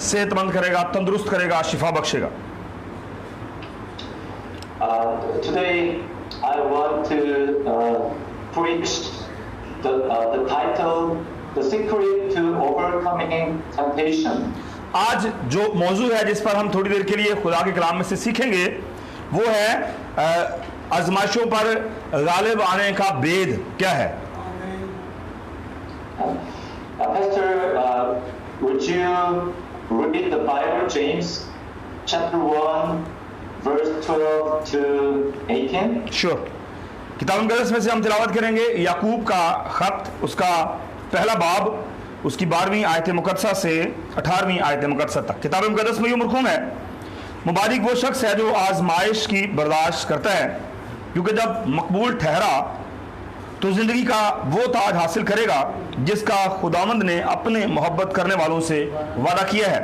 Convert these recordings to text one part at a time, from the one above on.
सेहतमंद करेगा, तंदुरुस्त करेगा, शिफा बख्शेगा। Today I want to preach the title, The Secret to Overcoming Temptation. आज जो मौजू है जिस पर हम थोड़ी देर के लिए खुदा के कलाम में से सीखेंगे वो है आजमाइशों पर गालिब आने का भेद क्या है। Pastor, would you read the Bible, James chapter 1 verse 12 to 18? Sure. किताब मुकद्दस में से हम तिलावत करेंगे याकूब का खत, उसका पहला बाब, उसकी 12वीं आयत मुकद्दसा से 18वीं आयत मुकद्दसा तक। किताब मुकद्दस में यूं मरकूम है, मुबारक वो शख्स है जो आजमाइश की बर्दाश्त करता है, क्योंकि जब मकबूल ठहरा तो जिंदगी का वो ताज हासिल करेगा जिसका खुदावंद ने अपने मोहब्बत करने वालों से वादा किया है।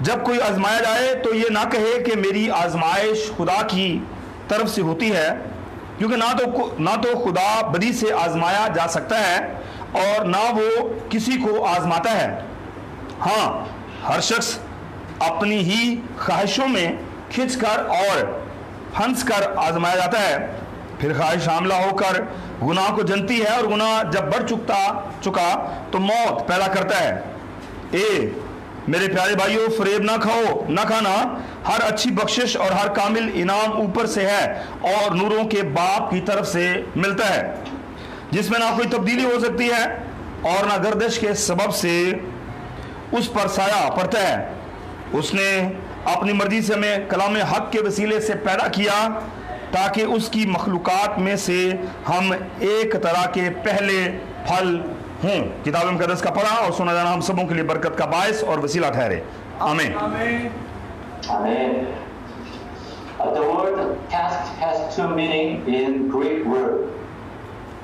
जब कोई आजमाया जाए तो ये ना कहे कि मेरी आजमाइश खुदा की तरफ से होती है, क्योंकि ना तो खुदा बदी से आजमाया जा सकता है और ना वो किसी को आजमाता है। हाँ, हर शख्स अपनी ही ख्वाहिशों में खिंचकर और हंस कर आजमाया जाता है, फिर ख्वाहिश हामला होकर गुनाह को जनती है और गुनाह जब बढ़ चुका तो मौत पैदा करता है। मेरे प्यारे भाइयों, फरेब ना खाना। हर अच्छी बख्शिश और हर कामिल इनाम ऊपर से है और नूरों के बाप की तरफ से मिलता है, जिसमें ना कोई तब्दीली हो सकती है और ना गर्दिश के सबब से उस पर साया पड़ता है। उसने अपनी मर्जी से हमें कलाम हक के वसीले से पैदा किया ताकि उसकी मखलूकात में से हम एक तरह के पहले फल हों। किताब मुकद्दस का पढ़ा और सुना जाना हम सबों के लिए बरकत का बायस और वसीला ठहरे। आमीन। Amen. The word task has two meanings in Greek word.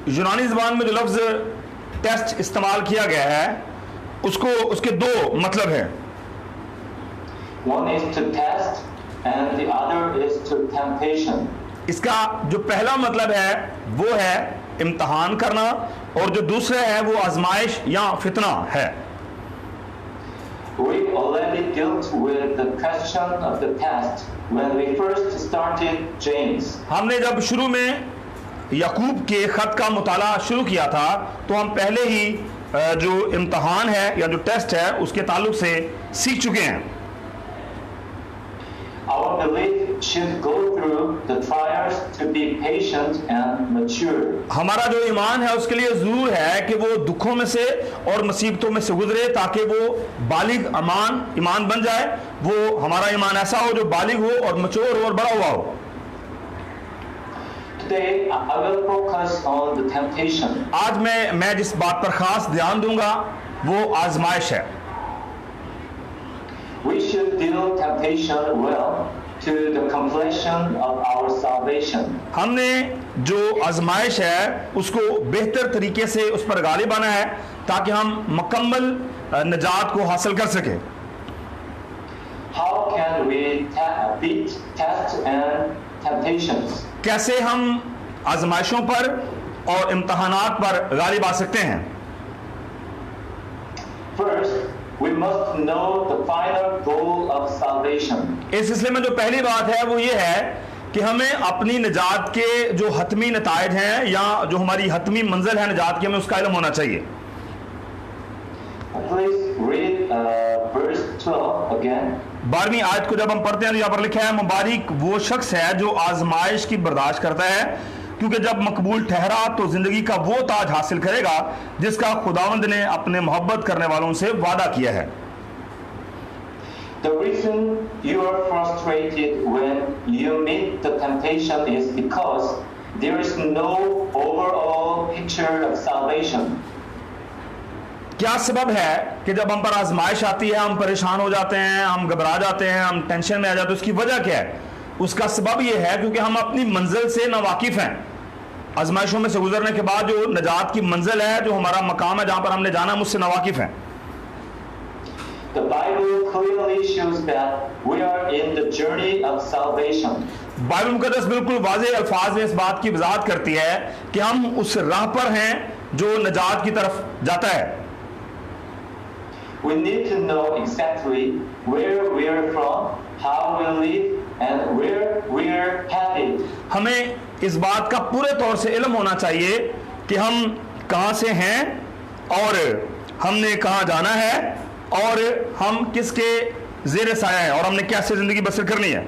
यूनानी ज़बान में जो लफ्ज़ टेस्ट इस्तेमाल किया गया है उसके दो मतलब हैं। One is to test and the other is to temptation. इसका जो पहला मतलब है वो है इम्तहान करना और जो दूसरा है वो आजमाइश या फितना है। We already dealt with the question of the test when we first started James. हमने जब शुरू में याकूब के खत का मुताला शुरू किया था तो हम पहले ही जो इम्तहान है या जो टेस्ट है उसके ताल्लुक से सीख चुके हैं। Our belief should go through the trials to be patient and mature. हमारा जो ईमान है उसके लिए जरूर है कि वो दुखों में से और मुसीबतों में से गुजरे ताकि वो बालिग ईमान बन जाए। वो हमारा ईमान ऐसा हो जो बालिग हो और मचूर हो और बड़ा हुआ हो। Today I will focus on the temptation. आज मैं जिस बात पर खास ध्यान दूंगा वो आजमाइश है। We should deal temptation well to the completion of our salvation. हमने जो आजमाइश है उसको बेहतर तरीके से उस पर गालिब आना है ताकि हम मुकम्मल निजात को हासिल कर सके। How can we beat tests and temptations? कैसे हम आजमाइशों पर और इम्तहानात पर गालिब आ सकते हैं? First, we must know the final goal of salvation. इस सिलसिले में जो पहली बात है वो ये है कि हमें अपनी निजात के जो हतमी नताइज हैं या जो हमारी हतमी मंजिल है निजात की, हमें उसका इल्म होना चाहिए। Please read verse 12 again. 12वीं आयत को जब हम पढ़ते हैं तो यहाँ पर लिखा है, मुबारक वो शख्स है जो आजमाइश की बर्दाश्त करता है, क्योंकि जब मकबूल ठहरा तो जिंदगी का वो ताज हासिल करेगा जिसका खुदावंद ने अपने मोहब्बत करने वालों से वादा किया है। The reason you are frustrated when you meet the temptation is because there is no overall picture of salvation. क्या सबब है कि जब हम पर आजमाइश आती है हम परेशान हो जाते हैं, हम घबरा जाते हैं, हम टेंशन में आ जाते हैं? उसकी वजह क्या है? उसका सबब यह है क्योंकि हम अपनी मंजिल से नावाकिफ हैं। आजमाइशों में से गुजरने के बाद जो निजात की मंजिल है, जो हमारा मकाम है, जहां पर हमने जाना, मुझसे नावाकिफ हैं। The Bible clearly shows that we are in the journey of salvation. Bible मुकद्दस बिल्कुल वाज़ेह अल्फाज में इस बात की वजाहत करती है कि हम उस राह पर हैं जो निजात की तरफ जाता है। we need to know exactly where we are from, how we live, and where we are headed. हमें इस बात का पूरे तौर से इल्म होना चाहिए कि हम कहाँ से हैं और हमने कहाँ जाना है और हम किसके ज़ेरे साया हैं और हमने कैसे ज़िंदगी बसर करनी है।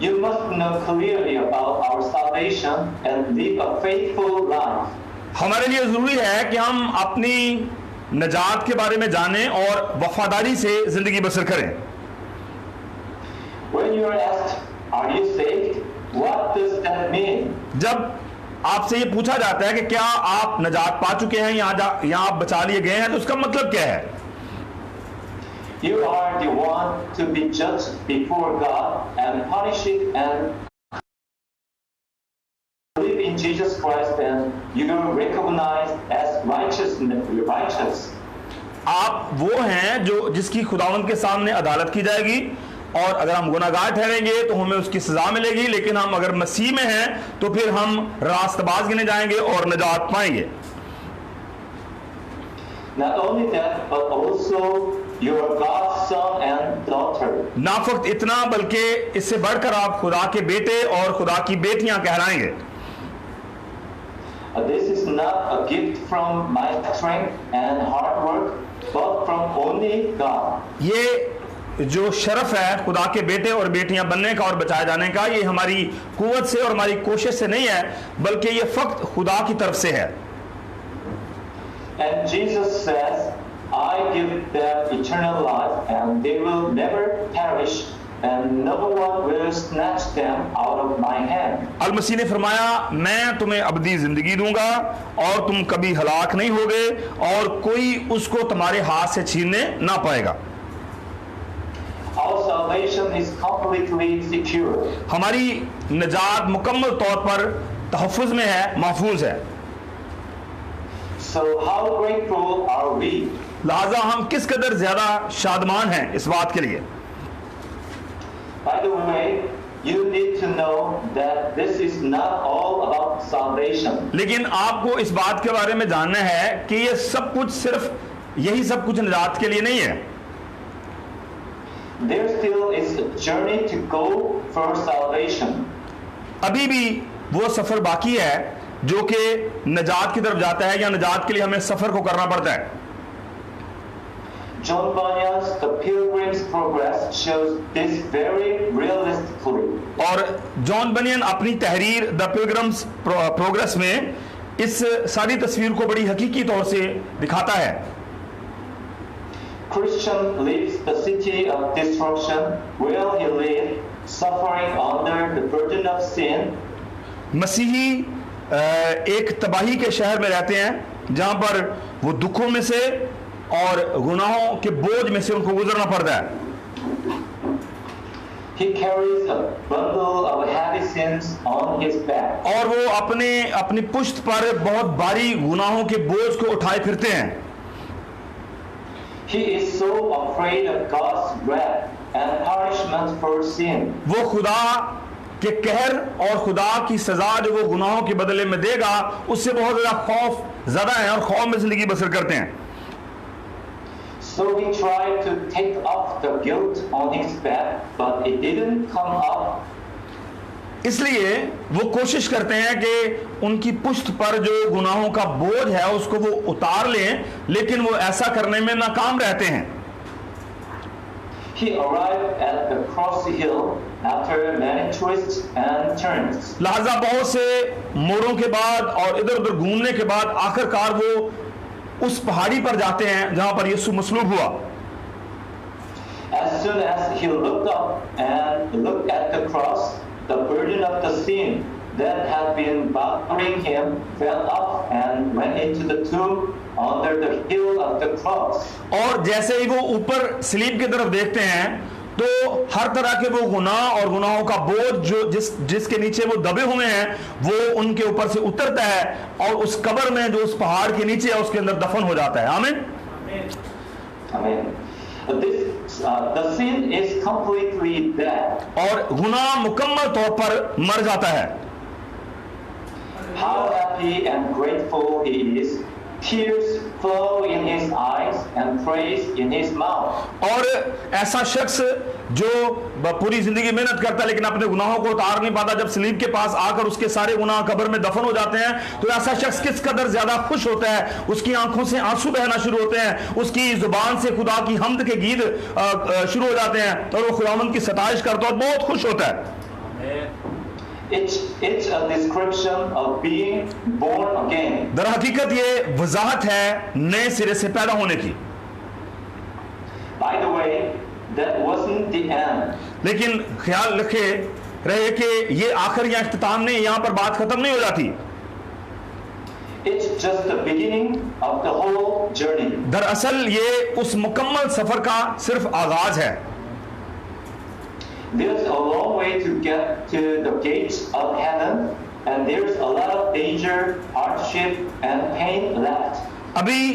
You must know clearly about our salvation and live a faithful life. हमारे लिए ज़रूरी है कि हम अपनी नजात के बारे में जानें और वफादारी से ज़िंदगी बसर करें। When you are asked, "Are you saved?" What does that mean? जब आपसे ये पूछा जाता है कि क्या आप नजात पा चुके हैं या आप बचा लिए गए हैं, तो उसका मतलब क्या है? You are the one to be judged before God and punished and believe in Jesus Christ and you are recognized as righteous. आप वो हैं जो जिसकी खुदावंद के सामने अदालत की जाएगी और अगर हम गुनाहगार ठहरेंगे तो हमें उसकी सजा मिलेगी, लेकिन हम अगर मसीह में हैं तो फिर हम रास्तबाज गिने जाएंगे और नजात पाएंगे। Not only that, but also you are God's son and daughter. ना फक्त इतना बल्कि इससे बढ़कर आप खुदा के बेटे और खुदा की बेटियां कहलाएंगे। This is not a gift from my strength and hard work, but from only God. ये जो शरफ है खुदा के बेटे और बेटियां बनने का और बचाए जाने का, ये हमारी कुव्वत से और हमारी कोशिश से नहीं है, बल्कि ये फक्त खुदा की तरफ से है। And Jesus says, "I give them eternal life, and they will never perish, and no one will snatch them out of my hand." अल मसीह ने फरमाया, मैं तुम्हें अबदी जिंदगी दूंगा और तुम कभी हलाक नहीं होगे और कोई उसको तुम्हारे हाथ से छीनने ना पाएगा। Our salvation is completely secure. हमारी नजात मुकम्मल तौर पर तहफ़्फ़ुज़ में है, महफूज है। So how grateful are we? लिहाजा हम किस कदर ज्यादा शादमान हैं इस बात के लिए। By the way, you need to know that this is not all about salvation. लेकिन आपको इस बात के बारे में जानना है कि ये सब कुछ सिर्फ यही सब कुछ निजात के लिए नहीं है। There still is a journey to go for salvation. अभी भी वो सफर बाकी है जो कि निजात की तरफ जाता है, या निजात के लिए हमें सफर को करना पड़ता है। John Bunyan's The Pilgrim's Progress shows this very realistically. और जॉन बनियन अपनी तहरीर द पिलग्रिम्स प्रोग्रेस में इस सारी तस्वीर को बड़ी हकीकी तौर से दिखाता है। Christian leaves the city of destruction where he lived, suffering under the burden of sin. मसीही एक तबाही के शहर में रहते हैं जहां पर वो दुखों में से और गुनाहों के बोझ में से उनको गुजरना पड़ता है। He carries a bundle of heavy sins on his back. और वो अपनी पुश्त पर बहुत भारी गुनाहों के बोझ को उठाए फिरते हैं। He is so afraid of God's wrath and punishment for sin. वो खुदा के कहर और खुदा की सजा जो वो गुनाहों के बदले में देगा, उससे बहुत ज्यादा खौफ ज़्यादा है और खौफ में जिंदगी बसर करते हैं। So he tried to take off the guilt on his back, but it didn't come up. इसलिए वो कोशिश करते हैं कि उनकी पुश्त पर जो गुनाहों का बोझ है उसको वो उतार लें, लेकिन वो ऐसा करने में नाकाम रहते हैं। He arrived at the cross hill after many twists and turns. लिहाजा बहुत से मोड़ों के बाद और इधर उधर घूमने के बाद आखिरकार वो उस पहाड़ी पर जाते हैं जहां पर यीशु मसलूब हुआ। As soon as he looked up and looked at the cross, the burden of the sin that had been bothering him fell off and went into the tomb under the hill of the cross. और जैसे ही वो ऊपर स्लीब की तरफ देखते हैं तो हर तरह के वो गुनाह और गुनाहों का बोझ जो जिसके नीचे वो दबे हुए हैं वो उनके ऊपर से उतरता है और उस कब्र में जो उस पहाड़ के नीचे है उसके अंदर दफन हो जाता है। आमीन। Amen. The sin is completely dead. और गुनाह मुकम्मल तौर पर मर जाता है। How happy and grateful he is tears flow in his eyes and praise in his mouth. और ऐसा शख्स जो पूरी जिंदगी मेहनत करता है लेकिन अपने गुनाहों को उतार नहीं पाता, जब सलीब के पास आकर उसके सारे गुनाह कब्र में दफन हो जाते हैं, तो ऐसा शख्स किस कदर ज्यादा खुश होता है, उसकी आंखों से आंसू बहना शुरू होते हैं, उसकी जुबान से खुदा की हम्द के गीत शुरू हो जाते हैं और वो खुदावंद की सताइश करता है और बहुत खुश होता है। It's a description of being born again. दर हकीकत ये वजाहत है नए सिरे से पैदा होने की। By the way, that wasn't the end. लेकिन ख्याल रखे रहे कि ये आखिर या इख्तिताम नहीं, यहां पर बात खत्म नहीं हो जाती। It's just the beginning of the whole journey. दरअसल ये उस मुकम्मल सफर का सिर्फ आगाज है। There's a long way to get to the gates of heaven, and there's a lot of danger, hardship, and pain left. अभी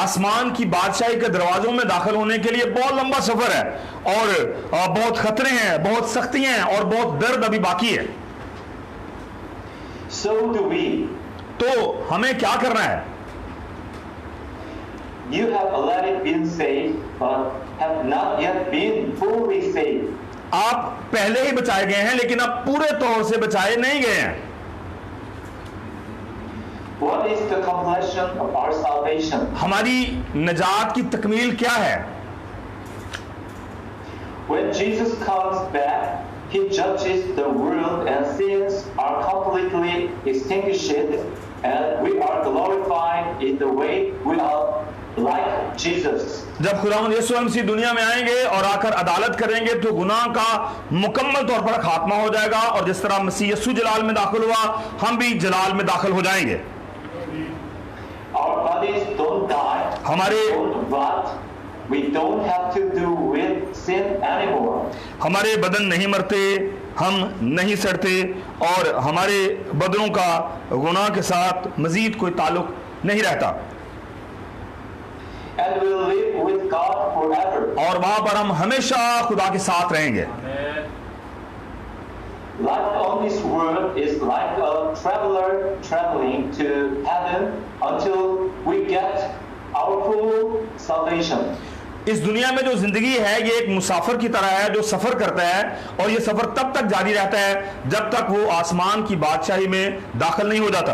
आसमान की बादशाही के दरवाजों में दाखिल होने के लिए बहुत लंबा सफर है और बहुत खतरे हैं, बहुत सख्तियां हैं और बहुत दर्द अभी बाकी है। So do we. तो हमें क्या करना है? You have already been saved, but have not yet been fully saved. आप पहले ही बचाए गए हैं लेकिन अब पूरे तौर से बचाए नहीं गए हैं। What is the completion of our salvation? हमारी निजात की तकमील क्या है? When Jesus comes back, he judges the world and sins are completely extinguished, and we are glorified in the way we are like Jesus. जब खुदावंद यीशु मसीह दुनिया में आएंगे और आकर अदालत करेंगे तो गुनाह का मुकम्मल तौर पर खात्मा हो जाएगा और जिस तरह मसीह यीशु जलाल में दाखिल हुआ, हम भी जलाल में दाखिल हो जाएंगे। Our bodies don't die. हमारे Don't rot. We don't have to do with sin anymore. हमारे बदन नहीं मरते, हम नहीं सड़ते और हमारे बदनों का गुनाह के साथ मजीद कोई ताल्लुक नहीं रहता And we'll live with God forever. और वहां पर हम हमेशा खुदा के साथ रहेंगे। Life on this world is like a traveler traveling to heaven until we get our full salvation. इस दुनिया में जो जिंदगी है ये एक मुसाफिर की तरह है जो सफर करता है और ये सफर तब तक जारी रहता है जब तक वो आसमान की बादशाही में दाखिल नहीं हो जाता।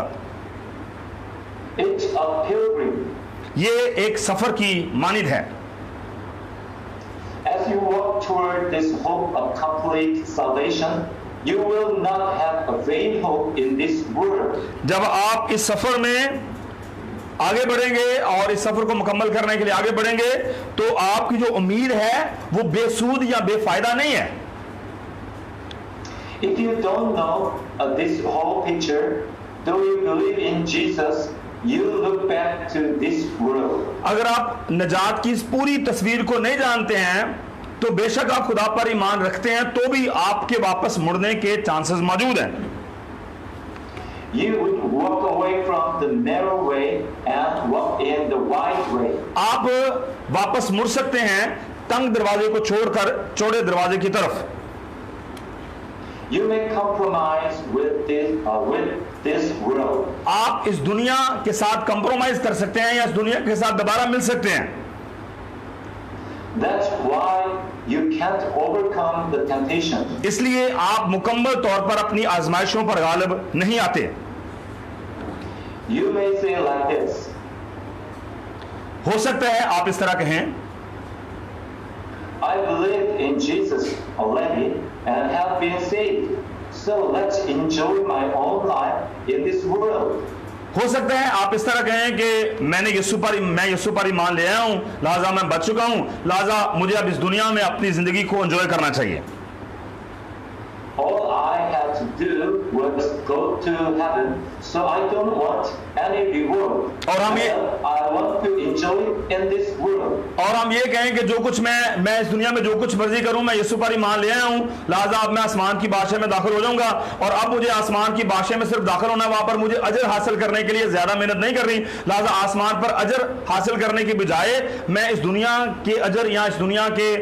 It's a pilgrim. ये एक सफर की मानिद है। As you walk toward this hope of complete salvation, you will not have a vain hope in this world. जब आप इस सफर में आगे बढ़ेंगे और इस सफर को मुकम्मल करने के लिए आगे बढ़ेंगे तो आपकी जो उम्मीद है वो बेसूद या बेफायदा नहीं है। If you don't know this whole picture, though you believe in Jesus, you look back to this world. अगर आप निजात की इस पूरी तस्वीर को नहीं जानते हैं तो बेशक आप खुदा पर ईमान रखते हैं तो भी आपके वापस मुड़ने के चांसेस मौजूद हैं। You would walk away from the narrow way and walk in the wide way. आप वापस मुड़ सकते हैं तंग दरवाजे को छोड़कर चौड़े दरवाजे की तरफ। You may compromise with this world. आप इस दुनिया के साथ कंप्रोमाइज कर सकते हैं या इस दुनिया के साथ दोबारा मिल सकते हैं। That's why you can't overcome the temptation. इसलिए आप मुकम्मल तौर पर अपनी आजमाइशों पर गालिब नहीं आते। You may say like this. हो सकता है आप इस तरह कहें, I believe in Jesus already and have been saved. So let's enjoy my own life in this world. हो सकता है आप इस तरह कहें कि मैं यीशु पर ईमान ले आया हूं, लिहाजा मैं बच चुका हूं, लिहाजा मुझे अब इस दुनिया में अपनी जिंदगी को एंजॉय करना चाहिए। All I had to do was go to heaven, so I don't want any reward. और हम I want to enjoy in this world. और हम ये कहें कि जो कुछ मैं इस दुनिया में जो कुछ मर्जी करूं, मैं यीशु पर ईमान ले आया हूं, लिहाजा अब मैं आसमान की बादशाह में दाखिल हो जाऊंगा और अब मुझे आसमान की बादशाह में सिर्फ दाखिल होना, वहां पर मुझे अजर हासिल करने के लिए ज्यादा मेहनत नहीं करनी, लिहाजा आसमान पर अजर हासिल करने की बजाय मैं इस दुनिया के अजर या इस दुनिया के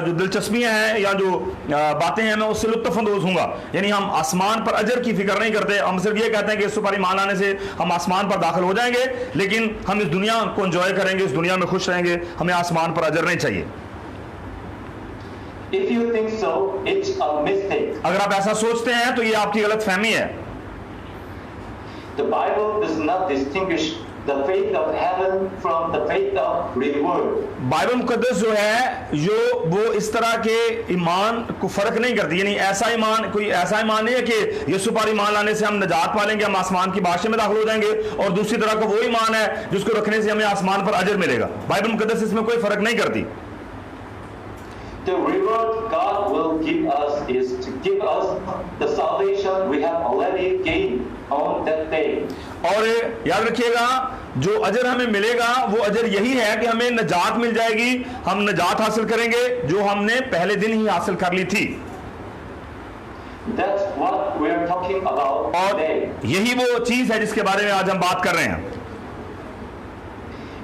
जो दिलचस्पियां हैं या जो बातें हैं मैं उससे लुत्फ अंदोज हूंगा। यानी हम आसमान पर अजर की फिक्र नहीं करते, हम सिर्फ ये कहते हैं कि यीशु पर ईमान लाने से हम आसमान पर दाखिल हो जाएंगे, लेकिन हम इस दुनिया को एंजॉय करेंगे, इस दुनिया में खुश रहेंगे, हमें आसमान पर अजर नहीं चाहिए। If you think so, it's a mistake. अगर आप ऐसा सोचते हैं तो ये आपकी गलत फहमी है। The Bible does not distinguish the faith of heaven from the faith of reward. Bible मुकद्दस जो है वो इस तरह के ईमान को फर्क नहीं करती, यानी कोई ऐसा ईमान नहीं है कि यीशु पर ईमान लाने से हम निजात पालेंगे, हम आसमान की बादशाह में दाखिल हो जाएंगे, और दूसरी तरह का वो ईमान है जिसको रखने से हमें आसमान पर अजर मिलेगा। बाइबल मुकद्दस इसमें कोई फर्क नहीं करती। The reward God will give us is to give us the salvation we have already gained on that day. और याद रखिएगा, जो अजर हमें मिलेगा वो अजर यही है कि हमें निजात मिल जाएगी, हम निजात हासिल करेंगे जो हमने पहले दिन ही हासिल कर ली थी। That's what we are talking about और today. यही वो चीज है जिसके बारे में आज हम बात कर रहे हैं।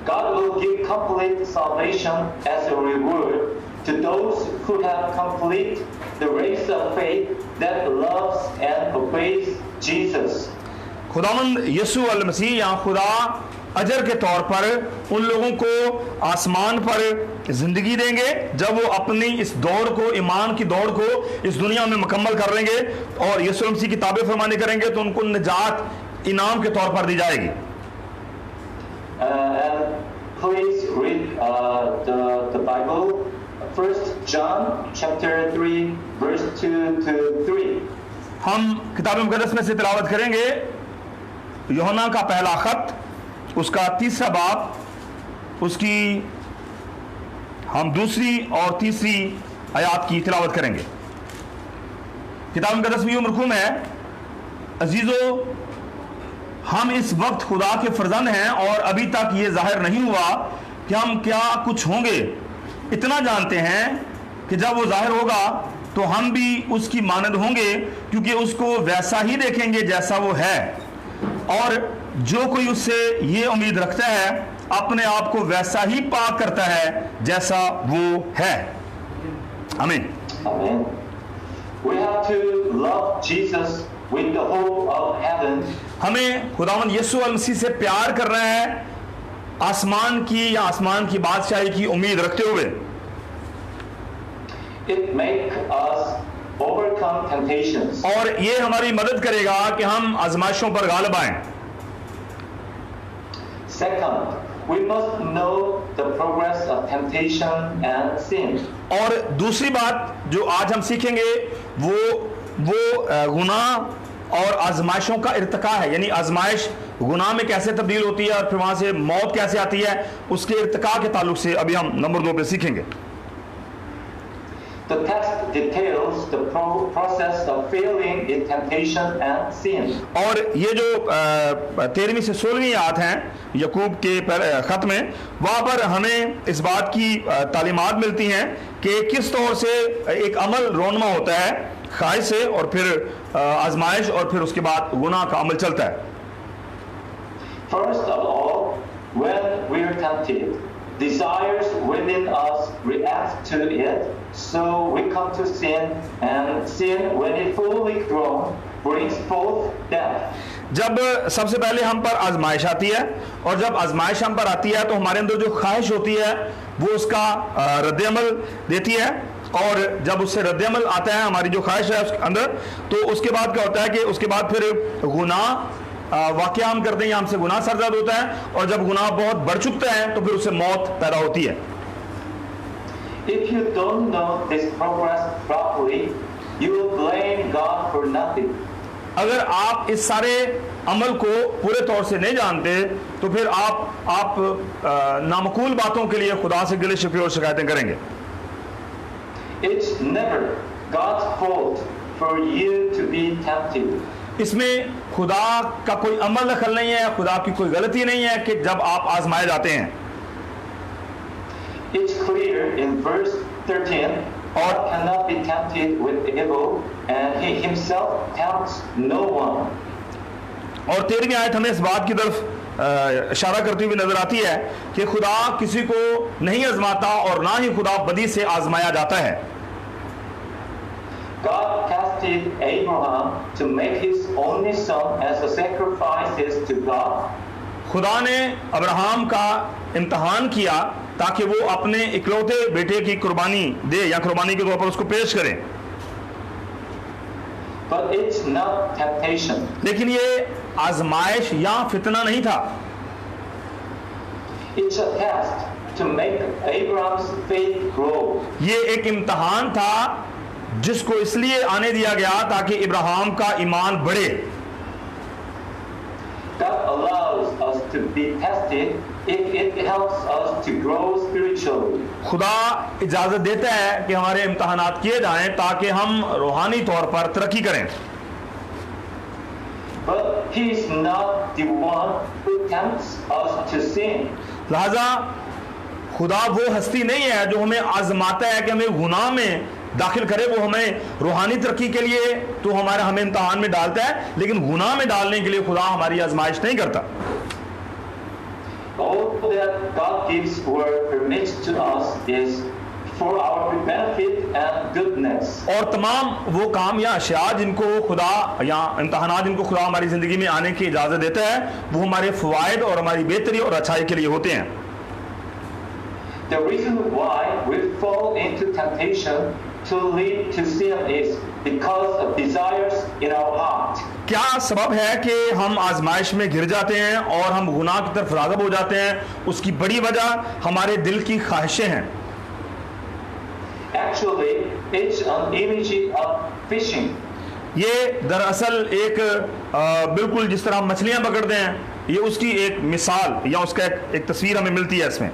God will give complete salvation as a reward to those who have complete the race of faith that loves and obeys Jesus. खुदावंद यीशु अल मसीह या खुदा अजर के तौर पर उन लोगों को आसमान पर जिंदगी देंगे जब वो अपनी इस दौड़ को, ईमान की दौड़ को इस दुनिया में मुकम्मल कर लेंगे और यीशु मसीह की ताबे फरमानी करेंगे तो उनको निजात इनाम के तौर पर दी जाएगी। And please read the Bible, 1 John chapter 3 verse 2 to 3. हम किताब मुकद्दस में से तिलावत करेंगे यूहन्ना का पहला खत, उसका 3रा बाब, उसकी हम 2री और 3री आयात की तिलावत करेंगे। किताब मुकद्दस में यूं मरकूम है, अजीजों, हम इस वक्त खुदा के फर्जंद हैं और अभी तक ये जाहिर नहीं हुआ कि हम क्या कुछ होंगे। इतना जानते हैं कि जब वो जाहिर होगा तो हम भी उसकी मानद होंगे, क्योंकि उसको वैसा ही देखेंगे जैसा वो है, और जो कोई उससे ये उम्मीद रखता है अपने आप को वैसा ही पाक करता है जैसा वो है। आमीन। Amen. We have to love Jesus with the hope of heaven. हमें खुदावंद यीशु अल मसीह से प्यार करना है आसमान की या आसमान की बादशाही की उम्मीद रखते हुए। It makes us overcome temptations. और ये हमारी मदद करेगा कि हम आजमाइशों पर गालिब आएं। Second, we must know the progress of temptation and sin. और दूसरी बात जो आज हम सीखेंगे वो गुनाह और आजमाइशों का इर्तिका है, यानी आजमाइश गुनाह में कैसे तब्दील होती है और फिर वहां से मौत कैसे आती है, उसके इर्तिका के ताल्लुक से अभी हम नंबर 2 पे सीखेंगे। The text details the process of failing in temptation and sin. और ये जो 13वीं से 16वीं आयत हैं यकूब के खत में, वहाँ पर हमें इस बात की तालीमात मिलती हैं कि किस तौर से एक अमल रोनमा होता है ख्वाहिश से, और फिर आजमाइश, और फिर उसके बाद गुनाह का अमल चलता है। First of all, when we are tempted, desires within us react to it, so we come to sin, and sin, when it fully grown, brings forth death. जब सबसे पहले हम पर आजमाइश आती है, और जब आजमाइश हम पर आती है तो हमारे अंदर जो ख्वाहिश होती है वो उसका रद्द-ए-अमल देती है, और जब उससे रद्द-ए-अमल आता है हमारी जो ख्वाहिश है उसके अंदर, तो उसके बाद क्या होता है कि उसके बाद फिर गुनाह वाक़या हम करते हैं या हमसे गुनाह सरज़द होता है, और जब गुनाह बहुत बढ़ चुकता है तो फिर उससे मौत पैदा होती है। If you don't know this progress properly, you will blame God for nothing. अगर आप इस सारे अमल को पूरे तौर से नहीं जानते तो फिर आप नामकूल बातों के लिए खुदा से गिले शिकवे और शिकायतें करेंगे। It's never God's fault for you to be tempted. इसमें खुदा का कोई अमल दखल नहीं है, खुदा की कोई गलती नहीं है कि जब आप आजमाए जाते हैं। It's clear in verse 13, God cannot be tempted with evil, and He Himself tempts no one. और 13वीं आयत हमें इस बात की तरफ इशारा करती हुई नजर आती है कि खुदा किसी को नहीं आजमाता और ना ही खुदा बदी से आजमाया जाता है। God casts tested Abraham to make his only son as a sacrifice to God. खुदा ने अब्राहम का इम्तहान किया ताकि वो अपने इकलौते बेटे की कुर्बानी दे या कुर्बानी के तौर पर उसको पेश करें। But it's not temptation. लेकिन ये आजमाइश या फितना नहीं था, It's a test to make Abraham's faith grow. ये एक इम्तहान था जिसको इसलिए आने दिया गया ताकि इब्राहिम का ईमान बढ़े। God allows us to be tested if it helps us to grow spiritually. खुदा इजाजत देता है कि हमारे इम्तहानात किए जाएं ताकि हम रूहानी तौर पर तरक्की करें। But He is not the one who tempts us to sin. लिहाजा खुदा वो हस्ती नहीं है जो हमें आजमाता है कि हमें गुनाह में दाखिल करे। वो हमें रूहानी तरक्की के लिए तो हमें इम्तहान में डालता है, लेकिन गुनाह में डालने के लिए खुदा हमारी आजमाइश नहीं करता। All that God gives or permits to us is for our benefit and goodness. और तमाम वो काम या अशिया जिनको खुदा या इम्तहानात जिनको खुदा हमारी ज़िंदगी में आने की इजाज़त देता है वो हमारे फ़वाइद और हमारी बेहतरी और अच्छाई के लिए होते हैं। The reason why we fall into temptation to lead to sin is because of desires in our heart. क्या सबब है कि हम आजमाइश में गिर जाते हैं और हम गुनाह की तरफ राग़िब हो जाते हैं? उसकी बड़ी वजह हमारे दिल की ख्वाहिशें हैं। Actually, it's an image of fishing. ये दरअसल एक बिल्कुल जिस तरह हम मछलियां पकड़ते हैं, ये उसकी एक मिसाल या उसका एक तस्वीर हमें मिलती है इसमें।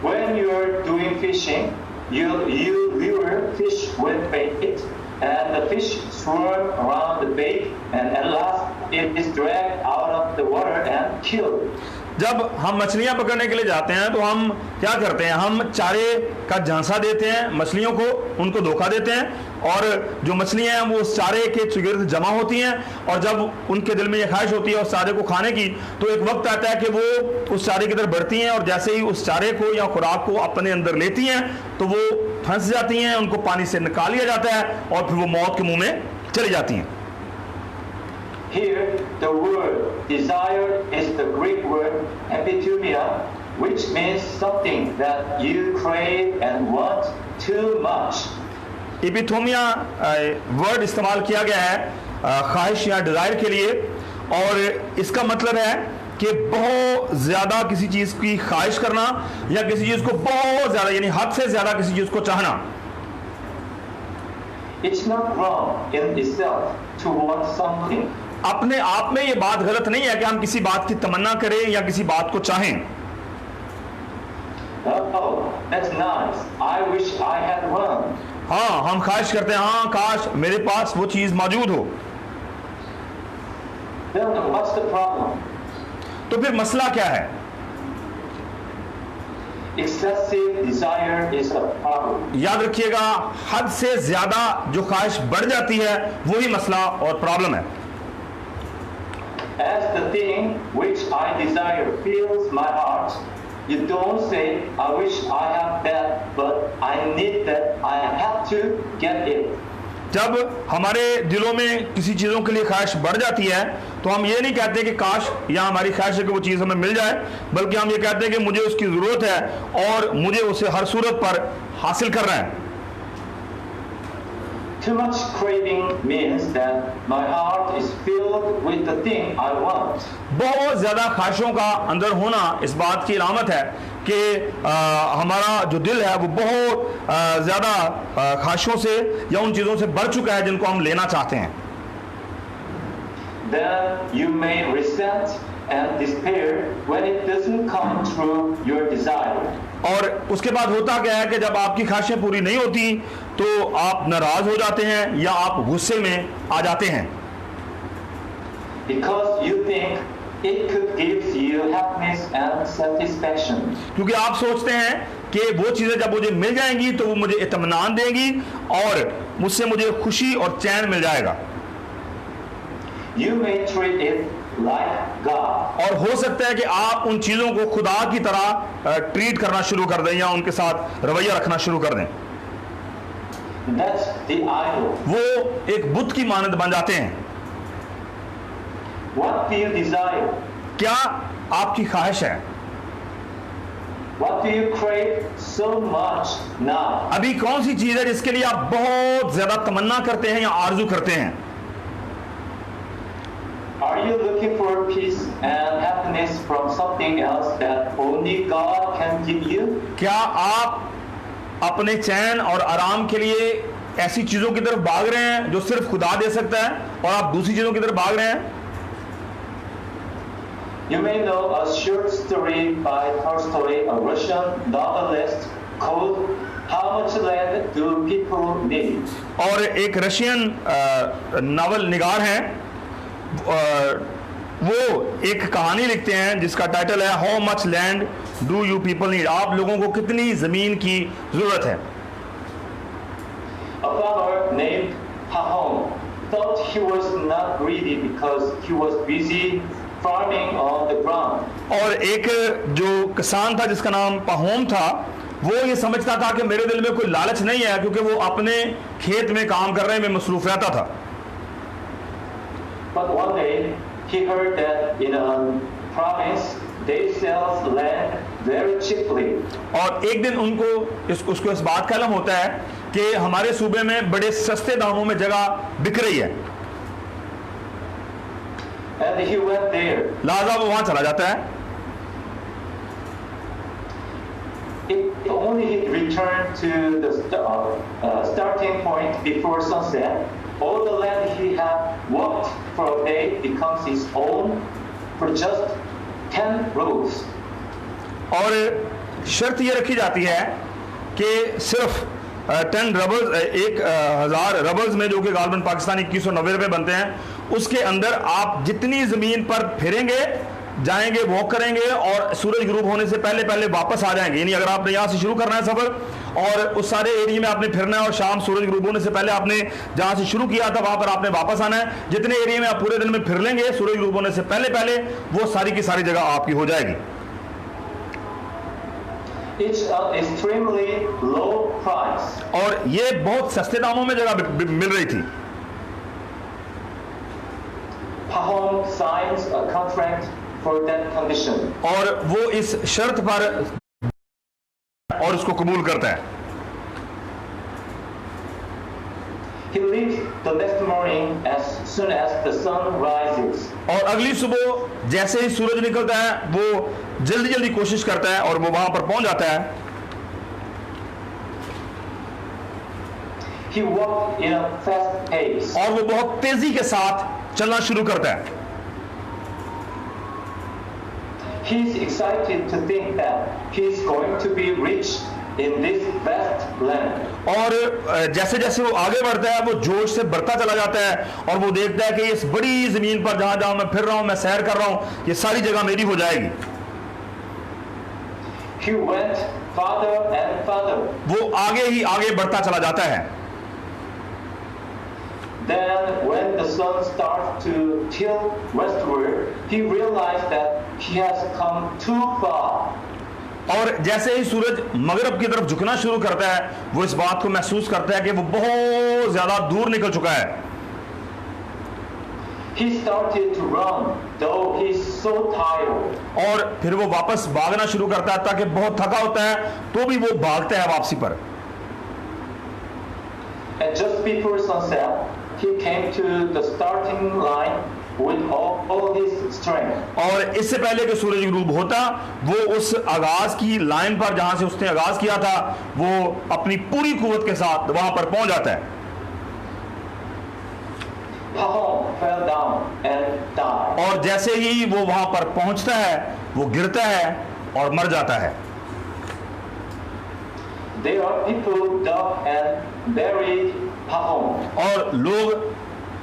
When you are doing fishing, you lure fish with bait, and the fish swim around the bait, and at last it is dragged out of the water and killed. जब हम मछलियां पकड़ने के लिए जाते हैं तो हम क्या करते हैं? हम चारे का झांसा देते हैं मछलियों को, उनको धोखा देते हैं और जो मछलियां हैं वो उस चारे के गिर्द जमा होती हैं और जब उनके दिल में ये ख्वाहिश होती है उस चारे को खाने की तो एक वक्त आता है कि वो उस चारे की तरफ बढ़ती हैं और जैसे ही उस चारे को या खुराक को अपने अंदर लेती हैं तो वो फंस जाती हैं, उनको पानी से निकाल लिया जाता है और फिर वो मौत के मुंह में चली जाती हैं। Here, the word desire is the Greek word epithumia, which means something that you crave and want too much. एपिथोमिया वर्ड इस्तेमाल किया गया है ख्वाहिश या डिज़ायर के लिए और इसका मतलब है कि बहुत ज़्यादा किसी चीज़ की ख्वाहिश करना या किसी चीज़ को बहुत ज़्यादा यानी हद से ज़्यादा किसी चीज़ को चाहना। It's not wrong in itself to want something. अपने आप में ये बात गलत नहीं है कि हम किसी बात की तमन्ना करें या किसी बात को चाहें। Oh, that's nice. I wish I had one. हाँ, हम ख्वाहिश करते हैं, हाँ काश मेरे पास वो चीज़ मौजूद हो। Then what's the problem? तो फिर मसला क्या है? Excessive desire is a problem. याद रखिएगा, हद से ज्यादा जो ख्वाहिश बढ़ जाती है वही मसला और प्रॉब्लम है। As the thing which I desire fills my heart, you don't say, I wish I have that, but I need that, I have to get it. जब हमारे दिलों में किसी चीज़ों के लिए ख्वाहिश बढ़ जाती है तो हम ये नहीं कहते कि काश या हमारी ख्वाहिश है कि वो चीज़ हमें मिल जाए, बल्कि हम ये कहते हैं कि मुझे उसकी ज़रूरत है और मुझे उसे हर सूरत पर हासिल करना है। Too much craving means that my heart is filled with the thing I want. बहुत ज़्यादा ख्वाहिशों का अंदर होना इस बात की अलामत है कि हमारा जो दिल है वो बहुत ज़्यादा ख्वाहिशों से या उन चीज़ों से भर चुका है जिनको हम लेना चाहते हैं। Then you may resent and despair when it doesn't come through your desire. और उसके बाद होता क्या है कि जब आपकी ख्वाहिशें पूरी नहीं होती तो आप नाराज हो जाते हैं या आप गुस्से में आ जाते हैं। Because you think it could give you happiness and satisfaction. क्योंकि आप सोचते हैं कि वो चीज़ें जब मुझे मिल जाएंगी तो वो मुझे इत्मीनान देंगी और मुझसे मुझे खुशी और चैन मिल जाएगा। You may treat it like God. और हो सकता है कि आप उन चीज़ों को खुदा की तरह ट्रीट करना शुरू कर दें या उनके साथ रवैया रखना शुरू कर दें। That's the idol. वो एक बुत की मानद बन जाते हैं। What do you desire? क्या आपकी ख्वाहिश है? What do you crave so much now? अभी कौन सी चीज है जिसके लिए आप बहुत ज्यादा तमन्ना करते हैं या आरजू करते हैं? Are you looking for peace and happiness from something else that only God can give you? क्या आप अपने चैन और आराम के लिए ऐसी चीजों की तरफ भाग रहे हैं जो सिर्फ खुदा दे सकता है और आप दूसरी चीजों की तरफ भाग रहे हैं? You may know a short story by Tolstoy, a Russian novelist, called How Much Land Do People Need? और एक रशियन नावल निगार हैं, वो एक कहानी लिखते हैं जिसका टाइटल है how much land do you people need, आप लोगों को कितनी जमीन की जरूरत है। A farmer named Pahom thought he was not greedy because he was busy farming on the ground. और एक जो किसान था जिसका नाम पाहोम था, वो ये समझता था कि मेरे दिल में कोई लालच नहीं है क्योंकि वो अपने खेत में काम करने में मसरूफ रहता था। But one day he heard that in a province they sell land very cheaply. और एक दिन उसको इस बात का इल्म होता है कि हमारे सूबे में बड़े सस्ते दामों में जगह बिक रही है, And he went there. लिहाजा वो वहां चला जाता है। If only he returned to the starting point before sunset, all the land he had worked for a day becomes his own for just 10 rubles. और शर्त ये रखी जाती है कि सिर्फ 10 रबल्स, 1000 रबल्स में, जो कि गालबन पाकिस्तानी 2190 रुपये बनते हैं, उसके अंदर आप जितनी ज़मीन पर फिरेंगे, जाएंगे, वॉक करेंगे और सूरज ग्रूब होने से पहले पहले वापस आ जाएंगे। यानी अगर आपने यहाँ से शुरू करना है सफ़र और उस सारे एरिया में आपने फिरना है और शाम सूरज ग्रूब होने से पहले आपने जहाँ से शुरू किया था वहाँ पर आपने वापस आना है। जितने एरिया में आप पूरे दिन में फिर लेंगे सूरज ग्रूब होने से पहले पहले, वो सारी की सारी जगह आपकी हो जाएगी। It's an extremely low price. और ये बहुत सस्ते दामों में जगह मिल रही थी। Pahom signs a contract for that condition. और वो इस शर्त पर और उसको कबूल करता है। He leaves the next morning as soon as the sun rises. और अगली सुबह जैसे ही सूरज निकलता है वो जल्दी जल्दी कोशिश करता है और वो वहां पर पहुंच जाता है। He walked in a fast pace. और वो बहुत तेजी के साथ चलना शुरू करता है। He's excited to think that he's going to be rich in this vast land. और जैसे जैसे वो आगे बढ़ता है वो जोश से बढ़ता चला जाता है और वो देखता है कि इस बड़ी जमीन पर जहां जहां मैं फिर रहा हूं, मैं सैर कर रहा हूं, ये सारी जगह मेरी हो जाएगी। He went farther and farther. वो आगे ही आगे बढ़ता चला जाता है। Then when the sun starts to tilt westward, he realized that he has come too far. और जैसे ही सूरज मगरब की तरफ झुकना शुरू करता है वो इस बात को महसूस करता है कि वो बहुत ज्यादा दूर निकल चुका है। He started to run, though he's so tired. और फिर वो वापस भागना शुरू करता है, ताकि बहुत थका होता है तो भी वो भागता है वापसी पर। And just before sunset, he came to the starting line with all his strength. और इससे पहले कि सूरज ग्रूब होता, वो उस आगाज की लाइन पर जहां से उसने आगाज किया था, वो अपनी पूरी कुव्वत के साथ वहां पर पहुंच जाता है। Pahom fell down and died. और जैसे ही वो वहां पर पहुंचता है वो गिरता है और मर जाता है। There are people dug and buried Pahom. और लोग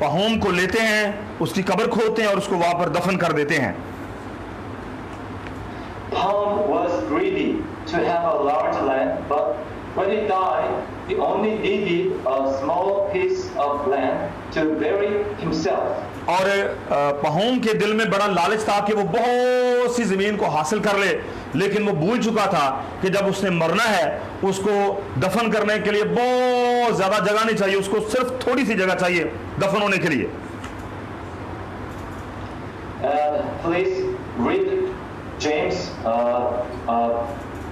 पहोम को लेते हैं, उसकी कब्र खोदते हैं और उसको वहां पर दफन कर देते हैं। Pahom was greedy to have a large land, but when he died, he only needed a small piece of land to bury himself. और पहोम के दिल में बड़ा लालच था कि वो बहुत सी जमीन को हासिल कर ले, लेकिन वो भूल चुका था कि जब उसने मरना है उसको दफन करने के लिए बहुत ज्यादा जगह नहीं चाहिए, उसको सिर्फ थोड़ी सी जगह चाहिए दफन होने के लिए। Please read James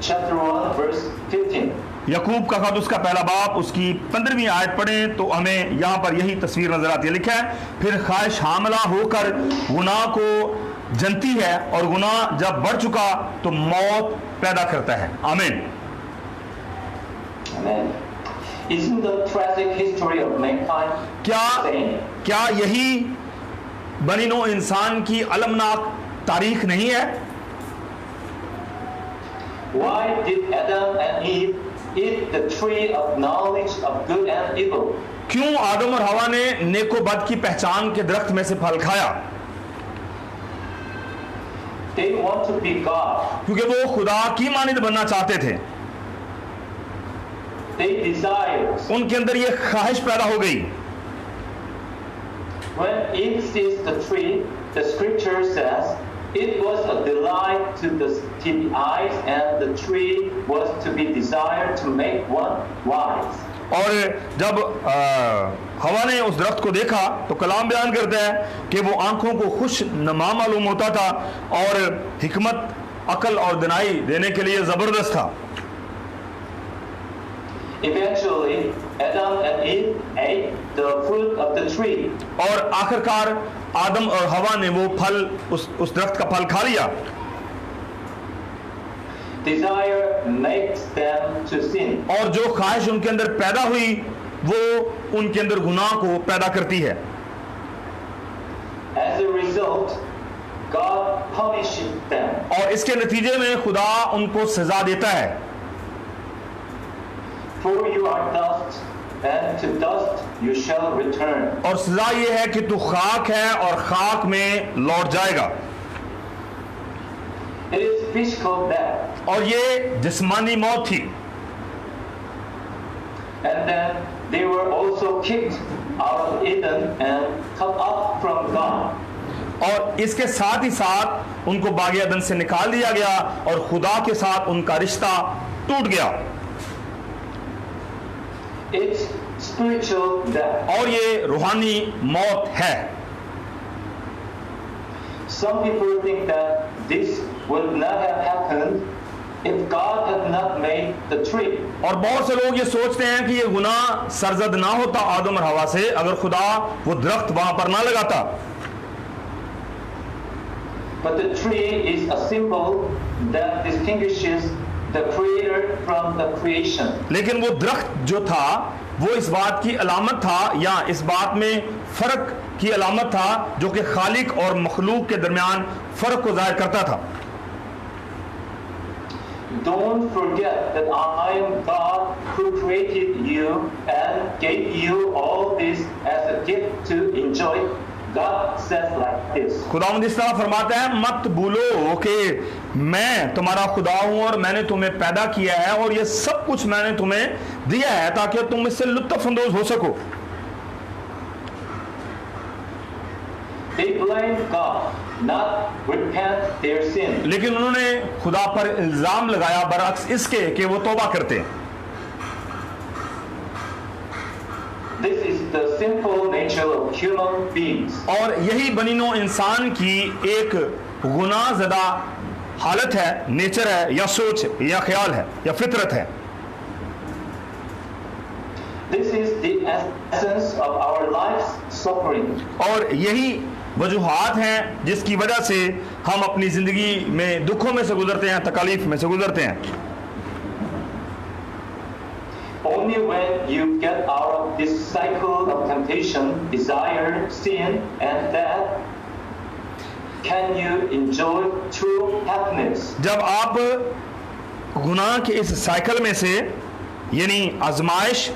chapter 1 verse 15. यकूब का खत उसका पहला बाब उसकी 15वीं आयत पढ़ें तो हमें यहाँ पर यही तस्वीर नजर आती है। लिखा है, फिर ख्वाहिश हामला होकर गुनाह को जनती है और गुनाह जब बढ़ चुका तो मौत पैदा करता है। आमीन। Amen. Isn't the tragic history of mankind same? क्या यही बनी नौ इंसान की अलमनाक तारीख नहीं है? Why did Adam and Eve eat the tree of knowledge of good and evil? क्यों आदम और हवा ने नेको बद की पहचान के दरख्त में से फल खाया? They want to be God. क्योंकि वो खुदा की मानिंद बनना चाहते थे। They desire. उनके अंदर ये ख्वाहिश पैदा हो गई। When Eve sees the tree, the scripture says it was a delight to the eyes, and the tree was to be desired to make one wise. और जब हवा ने उस दरख्त को देखा तो कलाम बयान करता है कि वो आंखों को खुश नमा मालूम होता था और हिकमत, अकल और दिनाई देने के लिए जबरदस्त था। Eventually, Adam and Eve ate the fruit of the tree. और आखिरकार आदम और हवा ने वो फल उस दरख्त का फल खा लिया। Desire makes them to sin. और जो ख्वाहिश उनके अंदर पैदा हुई वो उनके अंदर गुनाह को पैदा करती है। As a result, God punishes them. और इसके नतीजे में खुदा उनको सजा देता है। For you are dust, and to dust you shall return. और सजा ये है कि तू खाक है और खाक में लौट जाएगा। It is physical death. और ये जिस्मानी मौत थी। And then they were also kicked out of Eden and cut off from God. और इसके साथ ही साथ उनको बाग अदन से निकाल दिया गया और खुदा के साथ उनका रिश्ता टूट गया। It's spiritual death. और ये रूहानी मौत है। Some people think that this would not have happened if God had not made the tree. और बहुत से लोग ये सोचते हैं कि ये गुनाह सरजद ना होता आदम और हवा से अगर खुदा वो दरख्त वहां पर ना लगाता। But the tree is a symbol that distinguishes the creator from the creation. लेकिन वो दरख्त जो था वो इस बात की अलामत था या इस बात में फर्क की अलामत था जो कि खालिक और मखलूक के दरमियान फर्क को जाहिर करता था। Don't forget that I am God who created you and gave you all this as a gift to enjoy. God says like this. खुदावंद इस तरह फरमाता है, मत भूलो कि मैं तुम्हारा खुदा हूं और मैंने तुम्हें पैदा किया है और ये सब कुछ मैंने तुम्हें दिया है ताकि तुम इससे लुत्फ अंदोज हो सको। They blame God, not repent their sin. लेकिन उन्होंने खुदा पर इल्जाम लगाया बरअक्स इसके कि वो तौबा करते हैं। This is the simple nature of human beings. और यही बनीनो इंसान की एक गुनाहज़दा हालत है, नेचर है या सोच है या ख्याल है या फितरत है। This is the essence of our life's suffering. और यही वजूहात हैं जिसकी वजह से हम अपनी जिंदगी में दुखों में से गुजरते हैं, तकलीफ में से गुजरते हैं। Only when you get out of this cycle of temptation, desire, sin, and death, can you enjoy true happiness. जब आप गुनाह के इस साइकिल में से यानी आजमाइश,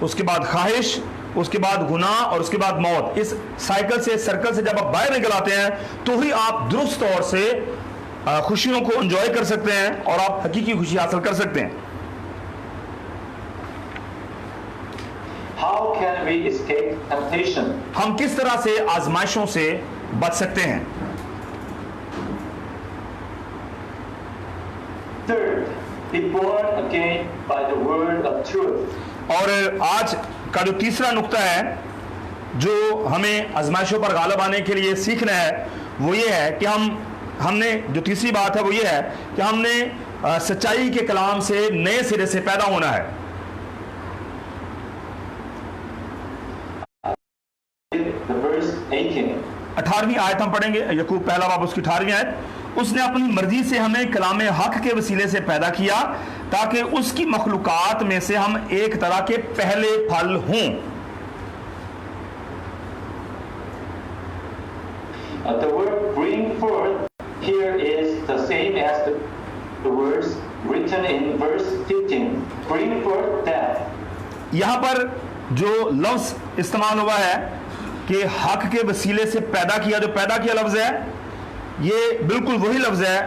उसके बाद ख्वाहिश, उसके बाद गुनाह और उसके बाद मौत, इस साइकिल से, सर्कल से जब आप बाहर निकल आते हैं तो ही आप दुरुस्त तौर से खुशियों को एंजॉय कर सकते हैं और आप हकीकी खुशी हासिल कर सकते हैं। How can we escape temptation? हम किस तरह से आजमाइशों से बच सकते हैं? Third, be born again by the word of truth. और आज का जो तीसरा नुक्ता है जो हमें आजमाइशों पर गालिब आने के लिए सीखना है वो ये है कि हमने जो तीसरी बात है वो ये है कि हमने सच्चाई के कलाम से नए सिरे से पैदा होना है। The verse 18. 18वीं आयत हम पढ़ेंगे, यकूब पहला बाब उसकी 18वीं आयत। उसने अपनी मर्जी से हमें कलाम हक के वसीले से पैदा किया ताकि उसकी मखलूकात में से हम एक तरह के पहले फल हों। The word bring forth here is the same as the words written in verse 15. Bring forth that. यहां पर जो लफ्ज इस्तेमाल हुआ है कि हक के वसीले से पैदा किया, जो पैदा किया लफ्ज है ये बिल्कुल वही लफ्ज है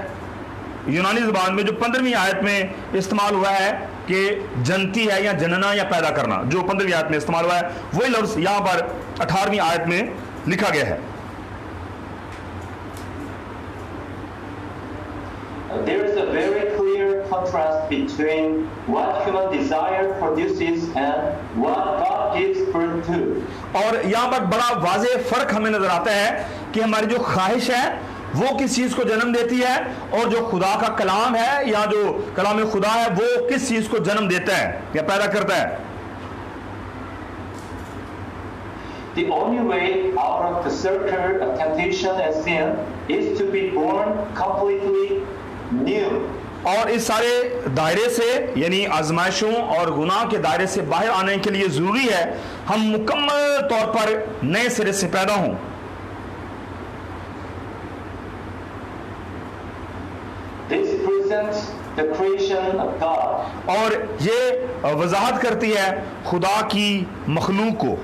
यूनानी ज़बान में जो 15वीं आयत में इस्तेमाल हुआ है कि जनती है या जनना या पैदा करना, जो 15वीं आयत में इस्तेमाल हुआ है वही लफ्ज यहां पर 18वीं आयत में लिखा गया है। There is a very clear contrast between what human desire produces and what God gives birth to. और यहां पर बड़ा वाज़ेह फर्क हमें नजर आता है कि हमारी जो ख्वाहिश है वो किस चीज को जन्म देती है और जो खुदा का कलाम है या जो कलाम खुदा है वो किस चीज को जन्म देता है या पैदा करता है। The only way out of the circle of temptation and sin is to be born completely new. और इस सारे दायरे से यानी आजमाइशों और गुनाह के दायरे से बाहर आने के लिए जरूरी है हम मुकम्मल तौर पर नए सिरे से पैदा हों। This presents the creation of God. और ये वजाहत करती है खुदा की मखलूक को।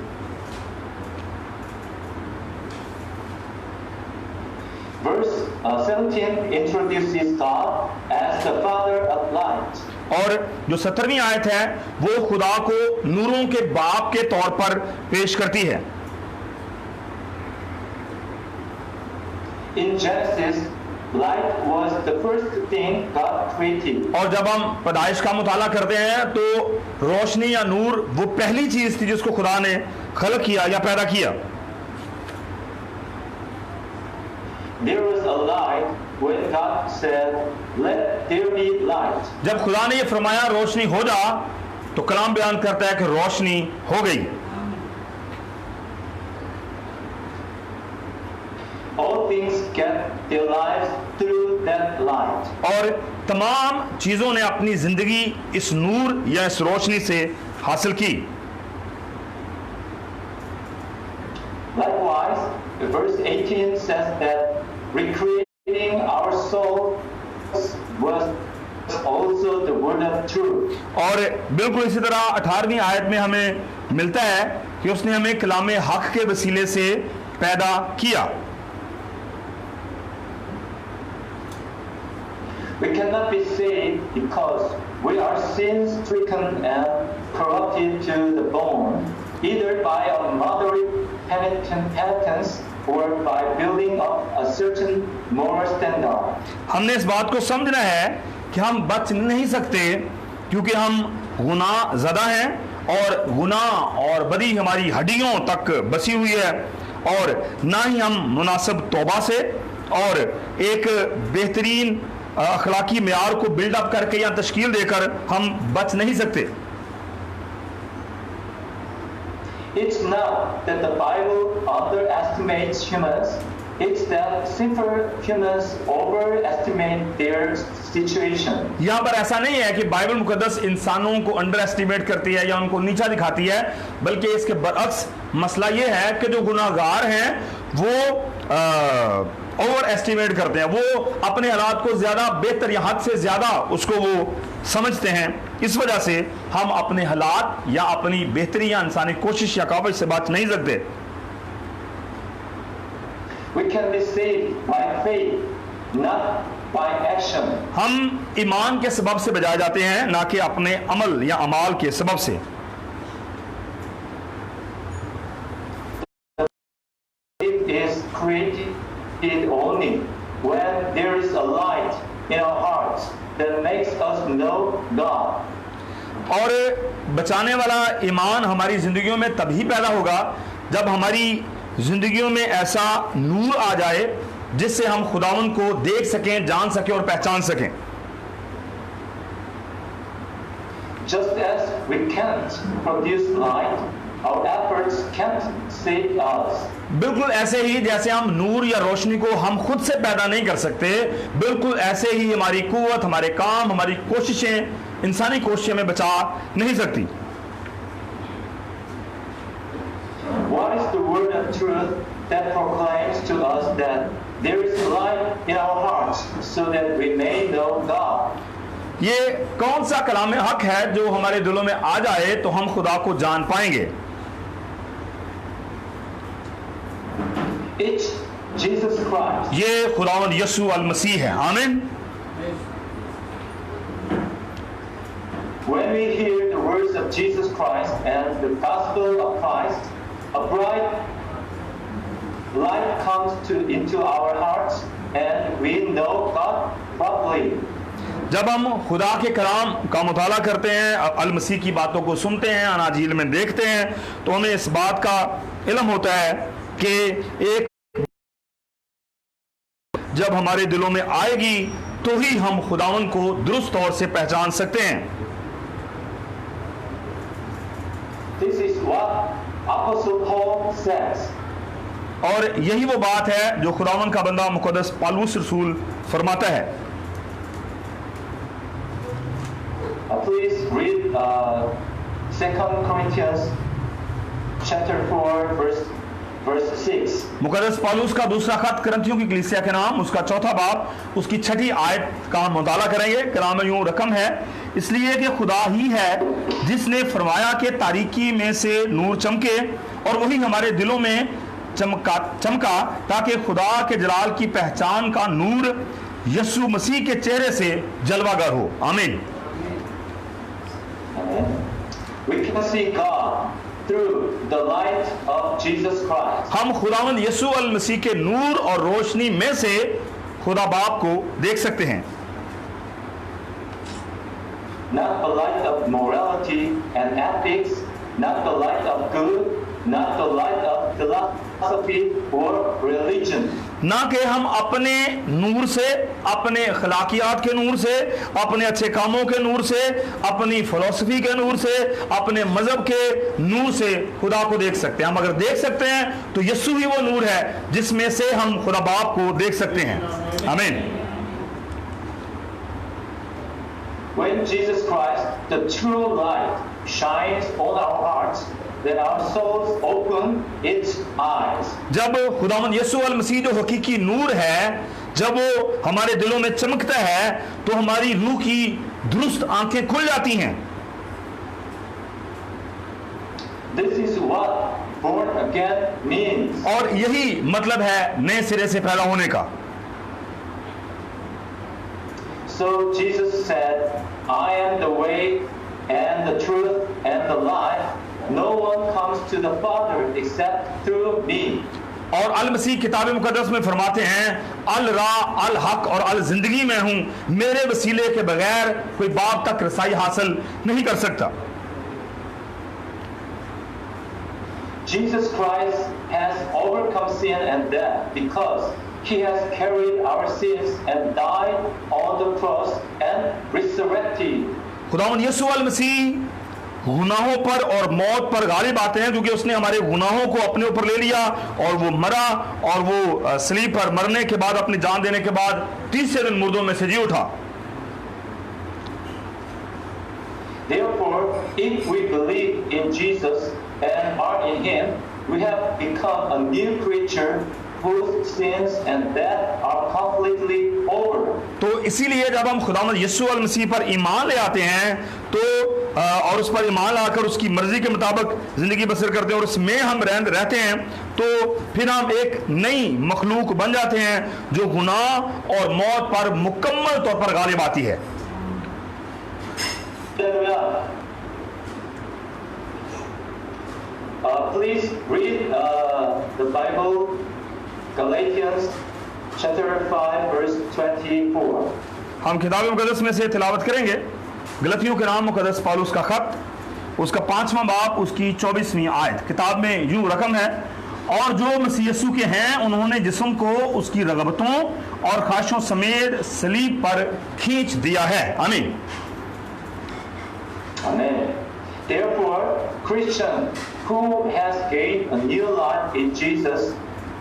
Verse 17 introduces God as the Father of light. और जो 17वीं आयत है वो खुदा को नूरों के बाप के तौर पर पेश करती है। In Genesis, light was the first thing God created. और जब हम पैदाइश का मुताला करते हैं तो रोशनी या नूर वो पहली चीज थी जिसको खुदा ने खलक किया या पैदा किया। There was a light when God said, "Let there be light." जब खुदा ने ये फरमाया रोशनी हो जा तो कलाम बयान करता है कि रोशनी हो गई। All things get their lives through that light. और तमाम चीजों ने अपनी जिंदगी इस नूर या इस रोशनी से हासिल की। Likewise, verse 18 says that recreating our soul was also the word of truth. और बिल्कुल इसी तरह 18वीं आयत में हमें मिलता है कि उसने हमें कलाम हक के वसीले से पैदा किया। We cannot be saved because we are sin-stricken and corrupted to the bone, either by a moderate penitence or by building up a certain moral standard. हमने इस बात को समझना है कि हम बच नहीं सकते क्योंकि हम गुनाह ज़दा हैं और गुनाह और बदी हमारी हड्डियों तक बसी हुई है और ना ही हम मुनासिब तौबा से और एक बेहतरीन अखलाकी मेयार को बिल्डअप करके या तश्कील देकर हम बच नहीं सकते। It's not that the Bible underestimates humans, it's that sinful humans overestimate their situation. यहाँ पर ऐसा नहीं है कि बाइबल मुकद्दस इंसानों को अंडर एस्टिमेट करती है या उनको नीचा दिखाती है, बल्कि इसके बरअक्स मसला ये है कि जो गुनाहगार हैं वो ओवर एस्टिमेट करते हैं, वो अपने हालात को ज्यादा बेहतर या हद से ज्यादा उसको वो समझते हैं। इस वजह से हम अपने हालात या अपनी बेहतरी या इंसानी कोशिश या काबिज से बच नहीं सकते। We can be saved by faith, not by action. हम ईमान के सबब से बचाए जाते हैं ना कि अपने अमल या अमाल के सबब से। It is created only when there is a light in our hearts that makes us know God. और बचाने वाला ईमान हमारी जिंदगियों में तभी पैदा होगा जब हमारी जिंदगियों में ऐसा नूर आ जाए जिससे हम खुदावन को देख सकें, जान सकें और पहचान सकें। Just as we can't produce light, our efforts can't save us. बिल्कुल ऐसे ही जैसे हम नूर या रोशनी को हम खुद से पैदा नहीं कर सकते, बिल्कुल ऐसे ही हमारी कुव्वत, हमारे काम, हमारी कोशिशें, इंसानी कोशिशें में बचा नहीं सकती। What is the word of truth that proclaims to us that there is light in our hearts so that we may know God? ये कौन सा कलाम हक है जो हमारे दिलों में आ जाए तो हम खुदा को जान पाएंगे? It's Jesus Christ. ये खुदावंद यीशु अल मसीह है। आमीन। When we hear the words of Jesus Christ and the gospel of Christ, a bright light comes into our hearts and we know God properly. जब हम खुदा के कलाम का मुताला करते हैं, अल मसीह की बातों को सुनते हैं, अनाजील में देखते हैं, तो हमें इस बात का इल्म होता है कि एक जब हमारे दिलों में आएगी तो ही हम खुदावन को दुरुस्त तौर से पहचान सकते हैं। This is what Apostle Paul says. और यही वो बात है जो खुदावन का बंदा मुकद्दस पौलुस रसूल फरमाता है। Please read 2 Corinthians chapter 4 verse 6. मुकद्दस पौलुस का दूसरा खत करंथियों की कलीसिया के नाम, उसका चौथा बाब, उसकी छठी आयत का हम मुताला करेंगे। कलाम में यूं रकम है, इसलिए कि खुदा ही है जिसने फरमाया कि तारीकी में से नूर चमके, और वही हमारे दिलों में चमका ताकि खुदा के जलाल की पहचान का नूर यीशु मसीह के चेहरे से जलवागर हो। आमीन। We can see God through the light of Jesus Christ. हम खुदावंद यीशु अल मसीह के नूर और रोशनी में से खुदा बाप को देख सकते हैं। Not the light of morality and ethics, not the light of good, not the light of philosophy or religion. ना कि हम अपने नूर से, अपने अखलाकियात के नूर से, अपने अच्छे कामों के नूर से, अपनी फिलॉसफी के नूर से, अपने मजहब के नूर से खुदा को देख सकते हैं। हम अगर देख सकते हैं तो यीशु ही वो नूर है जिसमें से हम खुदा बाप को देख सकते हैं। आमीन। When Jesus Christ, the true light, shines on our hearts, then our souls open its eyes. जब खुदावंद यीशु अल मसीह जो हकीकी नूर है, जब वो हमारे दिलों में चमकता है तो हमारी रूह की दुरुस्त आंखें खुल जाती हैं। This is what born again means. और यही मतलब है नए सिरे से पैदा होने का। So Jesus said, I am the way and the truth and the life. No one comes to the Father except through me. और अल मसीह किताब मुकद्दस में फरमाते हैं, अल रा, अल हक और अल जिंदगी में हूं, मेरे वसीले के बगैर कोई बाप तक रसाई हासिल नहीं कर सकता। Jesus Christ has overcome sin and death because he has carried our sins and died on the cross and resurrected. खुदावंद यीशु अल मसीह गुनाहों पर और मौत पर गालिब आते हैं क्योंकि उसने हमारे गुनाहों को अपने ऊपर ले लिया और वो मरा, और वो सलीब पर मरने के बाद, अपनी जान देने के बाद तीसरे दिन मुर्दों में से जी उठा। Therefore, if we believe in Jesus and are in him, we have become a new creature whose sins and death are completely over. तो इसीलिए जब हम खुदावंद यीशु अल मसीह पर ईमान ले आते हैं तो और उस पर ईमान लाकर उसकी मर्जी के मुताबिक जिंदगी बसर करते हैं और उसमें हम रहते हैं, तो फिर हम एक नई मखलूक बन जाते हैं जो गुनाह और मौत पर मुकम्मल तौर पर गालिब आती है। Please read the Bible, Galatians chapter 5 verse 24. हम किताब मुकद्दस में से तिलावत करेंगे गलतियों के नाम मुकद्दस पौलुस का खत, उसका 5वां बाब, उसकी 24वीं आयत। किताब में यूं रकम है, और जो मसीह यीशु के हैं उन्होंने जिस्म को उसकी रगबतों और ख्वाहिशों समेत सलीब पर खींच दिया है। आमीन। Amen. Therefore, Christian who has gained a new life in Jesus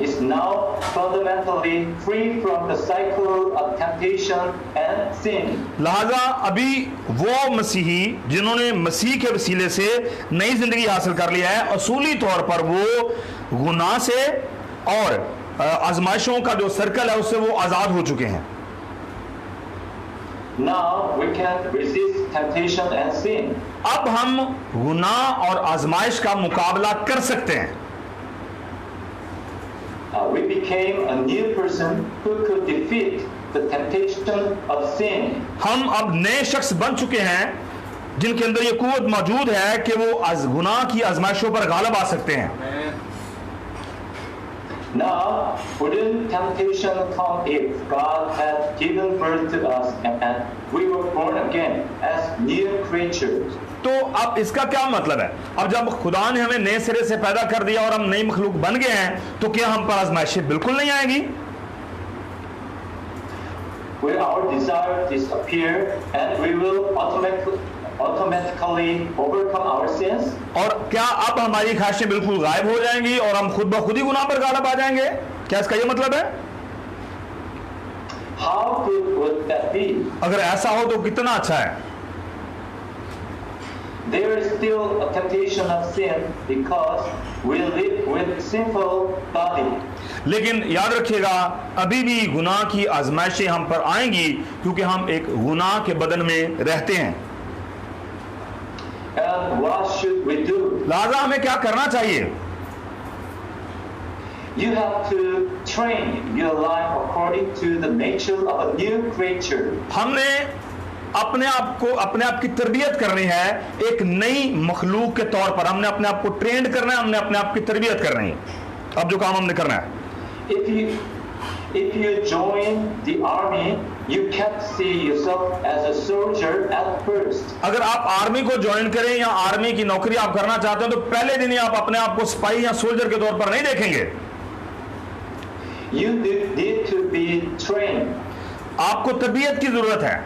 is now fundamentally free from the cycle of temptation and sin. लिहाजा अभी वो मसीही जिन्होंने मसीह के वसीले से नई जिंदगी हासिल कर लिया है, असूली तौर पर वो गुनाह से और आजमाइशों का जो सर्कल है उससे वो आजाद हो चुके हैं। Now we can resist temptation and sin. अब हम गुनाह और आजमाइश का मुकाबला कर सकते हैं। We became a new person who could defeat the temptation of sin. हम अब नए शख्स बन चुके हैं जिनके अंदर ये कुव्वत मौजूद है कि वो गुनाह की आजमाइशों पर गालिब आ सकते हैं। Now, wouldn't temptation come if God had given birth to us and we were born again as new creatures? तो अब इसका क्या मतलब है? अब जब खुदा ने हमें नए सिरे से पैदा कर दिया और हम नई मखलूक बन गए हैं, तो क्या हम पर आजमाइशें बिल्कुल नहीं आएंगी? Will our desire disappear and we will automatically overcome our sins? और क्या अब हमारी ख्वाहिशें बिल्कुल गायब हो जाएंगी और हम खुद ब खुद ही गुनाह पर गालिब आ जाएंगे? क्या इसका ये मतलब है? How good would that be? अगर ऐसा हो तो कितना अच्छा है। There is still a temptation of sin because we live with sinful body. लेकिन याद रखिएगा, अभी भी गुनाह की आजमाइशें हम पर आएंगी क्योंकि हम एक गुनाह के बदन में रहते हैं। And what should we do? लिहाजा हमें क्या करना चाहिए? You have to train your life according to the nature of a new creature. हमने अपने आप की तरबियत करनी है एक नई मखलूक के तौर पर। हमने अपने आप को ट्रेंड करना है, हमने अपने आप की तरबियत करनी है। अब जो काम हमने करना है, If you join the army, you can't see yourself as a soldier at first. अगर आप आर्मी को ज्वाइन करें या आर्मी की नौकरी आप करना चाहते हैं तो पहले दिन ही आप अपने आप को सिपाही या सोल्जर के तौर पर नहीं देखेंगे। You need to be trained. आपको तरबियत की जरूरत है।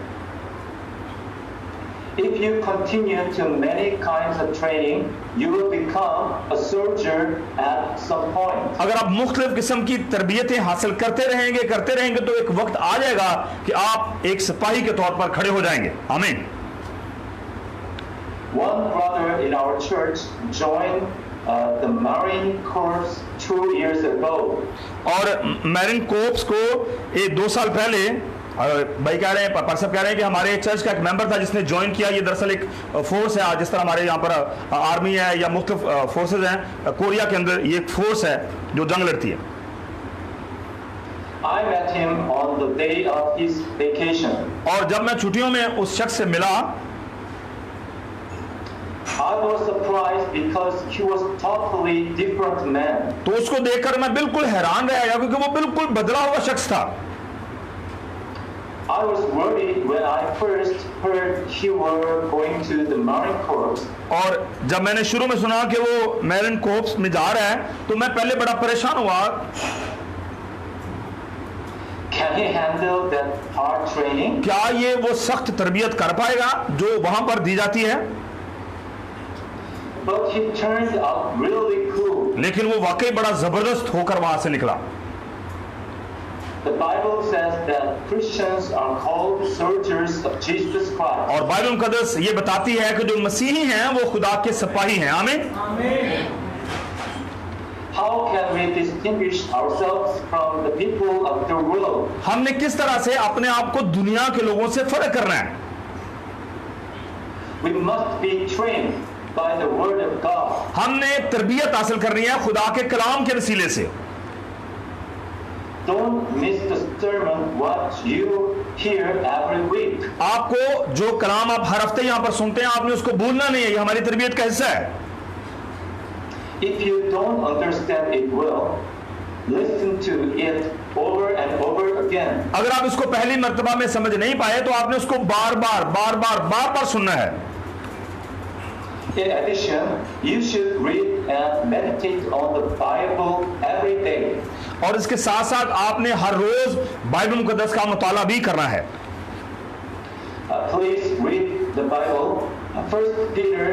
If you continue to many kinds of training, you will become a soldier at some point. अगर आप मुख्तलिफ किस्म की तरबियतें हासिल करते रहेंगे तो एक वक्त आ जाएगा कि आप एक सिपाही के तौर पर खड़े हो जाएंगे। आमीन। One brother in our church joined the Marine Corps 2 years ago. और मैरिन कोर्प्स को 2 साल पहले भाई कह रहे हैं, परसब कह रहे हैं कि हमारे चर्च का एक मेंबर था जिसने ज्वाइन किया। ये दरअसल एक फोर्स है, जिस तरह हमारे यहाँ पर आर्मी है या मुख्तलिफ फोर्सेज हैं, कोरिया के अंदर ये एक फोर्स है जो जंग लड़ती है। I met him on the day of his vacation. और जब मैं छुट्टियों में उस शख्स से मिला, I was surprised because he was totally different man. तो उसको देखकर मैं बिल्कुल हैरान रह गया क्योंकि वो बिल्कुल बदला हुआ शख्स था। I was worried when I first heard he were going to the Marine Corps. और जब मैंने शुरू में सुना कि वो मैरिन कोर्प्स में जा रहा है तो मैं पहले बड़ा परेशान हुआ। Can he handle that hard training? क्या ये वो सख्त तरबियत कर पाएगा जो वहां पर दी जाती है? But he turned out really cool. लेकिन वो वाकई बड़ा जबरदस्त होकर वहां से निकला। The Bible says that Christians are called soldiers of Jesus Christ. और बाइबल मुकद्दस ये बताती है कि जो मसीही हैं वो खुदा के सिपाही हैं। आमीन। How can we distinguish ourselves from the people of the world? हमने किस तरह से अपने आप को दुनिया के लोगों से फर्क करना है? We must be trained by the word of God. हमने तरबियत हासिल करनी है खुदा के कलाम के वसीले से। Don't miss the sermon what you hear every week. आपको जो कलाम आप हर हफ्ते यहाँ पर सुनते हैं आपने उसको भूलना नहीं है। ये हमारी तरबियत का हिस्सा है। If you don't understand it well, listen to it over and over again. अगर आप इसको पहली मर्तबा में समझ नहीं पाए तो आपने उसको बार बार सुनना है। In addition, you should read and meditate on the Bible every day. और इसके साथ साथ आपने हर रोज बाइबल मुकद्दस का मुताला भी करना है। Please read the Bible, 1 Peter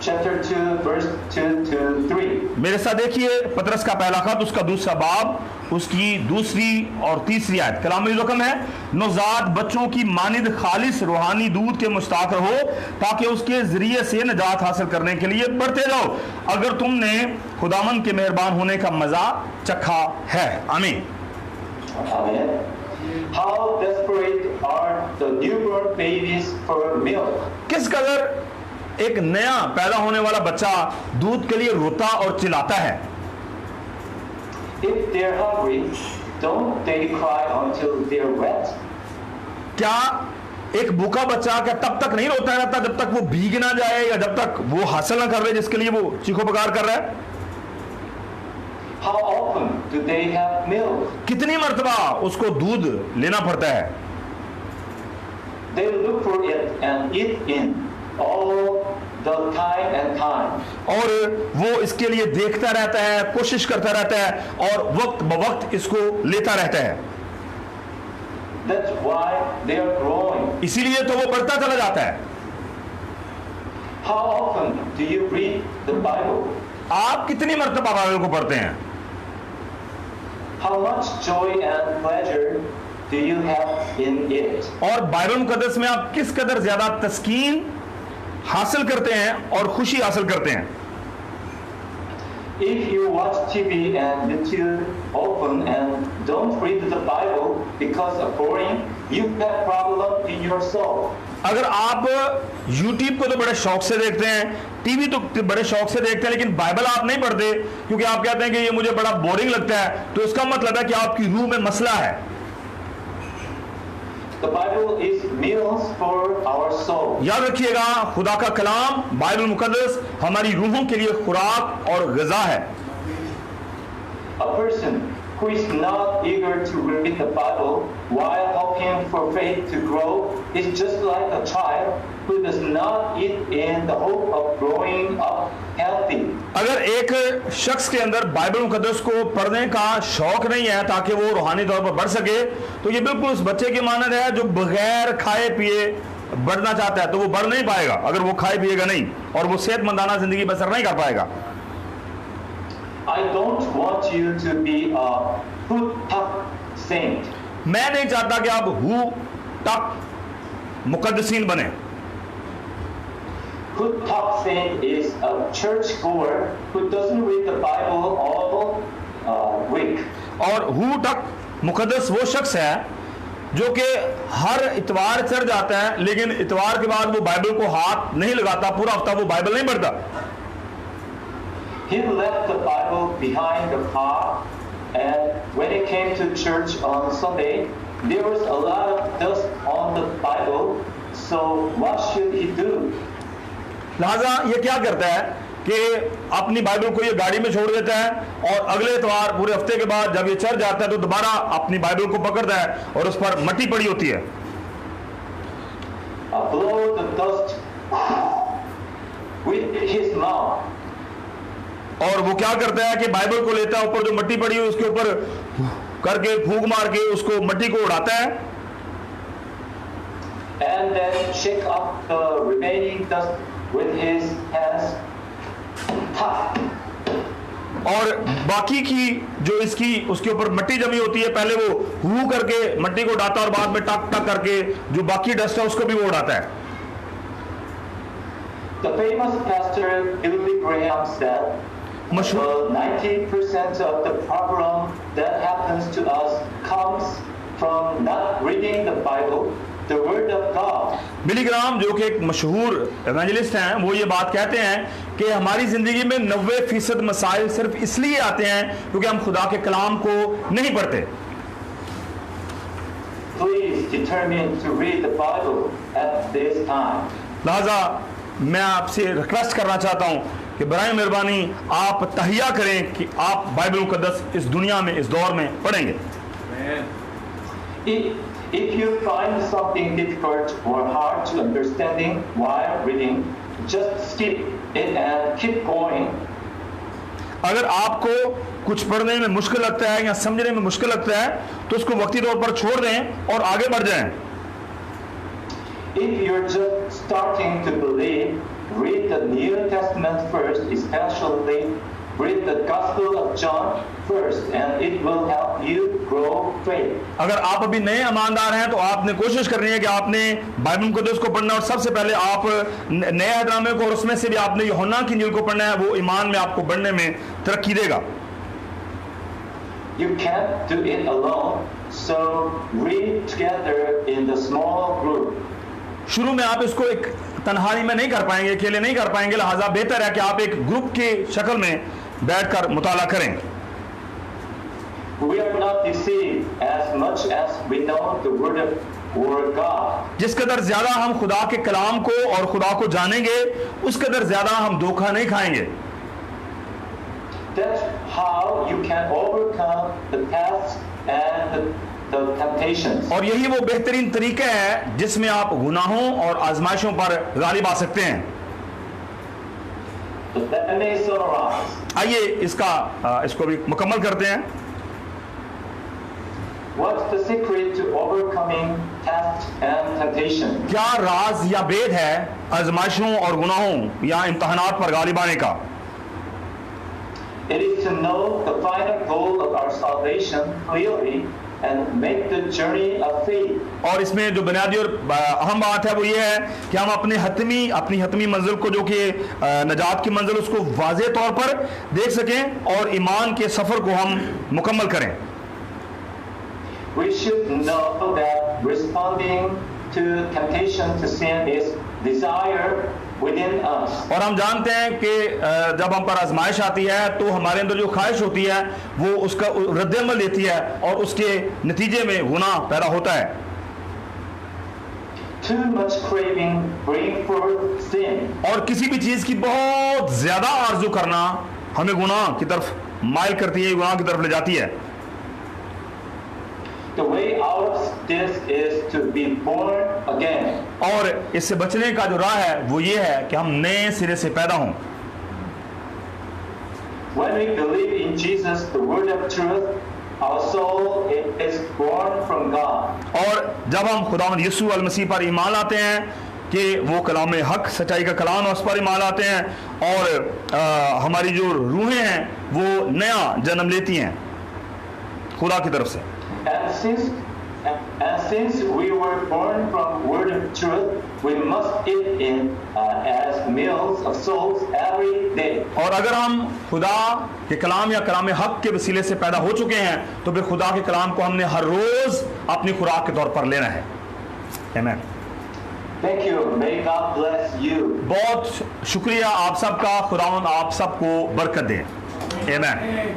chapter 2 verse 2 to 3. मेरे साथ देखिए पतरस का पहला खत उसका दूसरा बाब उसकी दूसरी और तीसरी आयत। कलाम रकम है, नौजाद बच्चों की मानिद खालिस रूहानी दूध के मुश्ताक रहो ताकि उसके जरिए से नजात हासिल करने के लिए बढ़ते जाओ, अगर तुमने खुदावंद के मेहरबान होने का मजा चखा है। आमीन। Amen. How desperate are the newborn babies for milk. किस कदर एक नया पैदा होने वाला बच्चा दूध के लिए रोता और चिल्लाता है। If they're hungry, don't they cry until they're wet? क्या एक भूखा बच्चा क्या तब तक नहीं रोता रहता जब तक वो भीग ना जाए या जब तक वो हासिल ना कर ले जिसके लिए वो चीखो पुकार कर रहा है। How often do they have milk? कितनी मर्तबा उसको दूध लेना पड़ता है। They look for it and eat in all the time and time. और वो इसके लिए देखता रहता है, कोशिश करता रहता है और वक्त बवक्त इसको लेता रहता है। That's why they are growing. इसीलिए तो वो बढ़ता चला जाता है। How often do you read the Bible? आप कितनी मर्तबा बाइबल को पढ़ते हैं। How much joy and pleasure do you have in it? और बाइबल मुकद्दस में आप किस कदर ज्यादा तस्कीन हासिल करते हैं और खुशी हासिल करते हैं। If you watch TV and YouTube often and don't read the Bible because of boring, you have problem in your soul. अगर आप YouTube को तो बड़े शौक से देखते हैं, टीवी तो बड़े शौक से देखते हैं, लेकिन बाइबल आप नहीं पढ़ते क्योंकि आप कहते हैं कि ये मुझे बड़ा बोरिंग लगता है, तो इसका मतलब है कि आपकी रूह में मसला है। The Bible is meals for our soul. याद रखिएगा, खुदा का कलाम बाइबल मुकद्दस हमारी रूहों के लिए खुराक और ग़िज़ा है। A person who is not eager to read the Bible while hoping for faith to grow is just like a child who does not eat in the hope of growing up healthy. अगर एक शख्स के अंदर Bible मुकद्दस को पढ़ने का शौक नहीं है ताकि वो रूहानी तौर पर बढ़ सके, तो ये बिल्कुल उस बच्चे की मानद है जो बगैर खाए पिए बढ़ना चाहता है, तो वो बढ़ नहीं पाएगा अगर वो खाए पिएगा नहीं, और वो सेहतमंदाना जिंदगी बसर नहीं कर पाएगा। I don't want you to be a foot-tuck saint. मैं नहीं चाहता कि आप हु तक मुकद्दसीन बने। Foot-tuck saint is a church-goer who doesn't read the Bible all week. और हु तक मुकद्दस वो शख्स है जो कि हर इतवार चढ़ जाता है, लेकिन इतवार के बाद वो बाइबल को हाथ नहीं लगाता, पूरा हफ्ता वो बाइबल नहीं पढ़ता। He left the Bible behind the car, and when he came to church on Sunday, there was a lot of dust on the Bible, so what should he do? लिहाजा ये क्या करता है कि अपनी बाइबल को ये गाड़ी में छोड़ देता है और अगले इतवार पूरे हफ्ते के बाद जब ये चढ़ जाता है तो दोबारा अपनी बाइबल को पकड़ता है और उस पर मट्टी पड़ी होती है। Blow the dust with his mouth. और वो क्या करता है कि बाइबल को लेता है, ऊपर जो मट्टी पड़ी है उसके ऊपर करके फूंक मार के उसको मट्टी को उड़ाता है, and then shake up the remaining dust with his hands. और बाकी की जो इसकी उसके ऊपर मट्टी जमी होती है पहले वो हु करके मट्टी को उड़ाता है और बाद में टक टक करके जो बाकी डस्ट है उसको भी वो उड़ाता है। The famous pastor Billy Graham said, 90% of the problem that happens to us comes from not reading the Bible, the Word of God. बिली ग्राम जो कि एक मशहूर एवेंजलिस्ट हैं, वो ये बात कहते हैं कि हमारी जिंदगी में 90% मसाइल सिर्फ इसलिए आते हैं क्योंकि हम खुदा के कलाम को नहीं पढ़ते। Please determine to read the Bible at this time. लिहाजा मैं आपसे रिक्वेस्ट करना चाहता हूं कि बराए मेहरबानी आप तहिया करें कि आप बाइबल मुकद्दस इस दुनिया में, इस दौर में पढ़ेंगे। If you find something difficult or hard to understanding while reading, just skip it and keep going. अगर आपको कुछ पढ़ने में मुश्किल लगता है या समझने में मुश्किल लगता है तो उसको वक्ती तौर पर छोड़ दें और आगे बढ़ जाएं। If you're just starting to believe, read the New Testament first, especially read the Gospel of John first, and it will help you grow faith. अगर आप अभी नए ईमानदार हैं तो आपने कोशिश करनी है कि आपने बाइबल मुकद्दस को पढ़ना और सबसे पहले आप नए अहदनामे को और उसमें से भी आपने यूहन्ना की इंजील को पढ़ना है। वो ईमान में आपको बढ़ने में तरक्की देगा। You can't do it alone, so read together in the small group. शुरू में आप इसको एक तन्हाई में नहीं कर पाएंगे, अकेले नहीं कर पाएंगे, लिहाजा बेहतर है कि आप एक ग्रुप की शक्ल में बैठकर मुताला करें। We are not deceived as much as we know the word of God. जिस कदर ज्यादा हम खुदा के कलाम को और खुदा को जानेंगे उस कदर ज्यादा हम धोखा नहीं खाएंगे। That's how you can overcome the tests and the temptations. और यही वो बेहतरीन तरीका है जिसमें आप गुनाहों और आजमाइशों पर गालिब आ सकते हैं। So let me summarize. आइए इसको भी मुकम्मल करते हैं। What's the secret to overcoming tests and temptation? क्या राज या भेद है आजमाइशों और गुनाहों या इम्तहानात पर गालिब आने का? It is to know the final goal of our salvation clearly and make the journey of faith. और इसमें जो बुनियादी और अहम बात है वो ये है कि हम अपनी हतमी मंजिल को, जो कि नजात की मंजिल, उसको वाज़ेह तौर पर देख सकें और ईमान के सफ़र को हम मुकम्मल करें। We should know that responding to temptation to sin is desire within us. और हम जानते हैं कि जब हम पर आजमाइश आती है तो हमारे अंदर जो ख्वाहिश होती है वो उसका रद्द-ए-अमल लेती है और उसके नतीजे में गुनाह पैदा होता है। Too much craving bring forth sin. और किसी भी चीज़ की बहुत ज़्यादा आरजू करना हमें गुनाह की तरफ माइल करती है, गुनाह की तरफ ले जाती है। The way out of this is to be born again. और इससे बचने का जो राह है वो ये है कि हम नए सिरे से पैदा हों। When we believe in Jesus, the word of truth, our soul is born from God. और जब हम खुदावंद यीशु अल मसीह पर ईमान लाते हैं कि वो कलाम हक, सच्चाई का कलाम, उस पर ईमान लाते हैं और हमारी जो रूहें हैं वो नया जन्म लेती हैं खुदा की तरफ से। And since we were born from word of truth, we must eat it as meals of souls every day. और अगर हम खुदा के कलाम या कलाम हक के वसीले से पैदा हो चुके हैं तो फिर खुदा के कलाम को हमने हर रोज अपनी खुराक के तौर पर लेना है। आमीन। Thank you. May God bless you. बहुत शुक्रिया आप सबका, खुदावंद आप सबको बरकत दे। आमीन।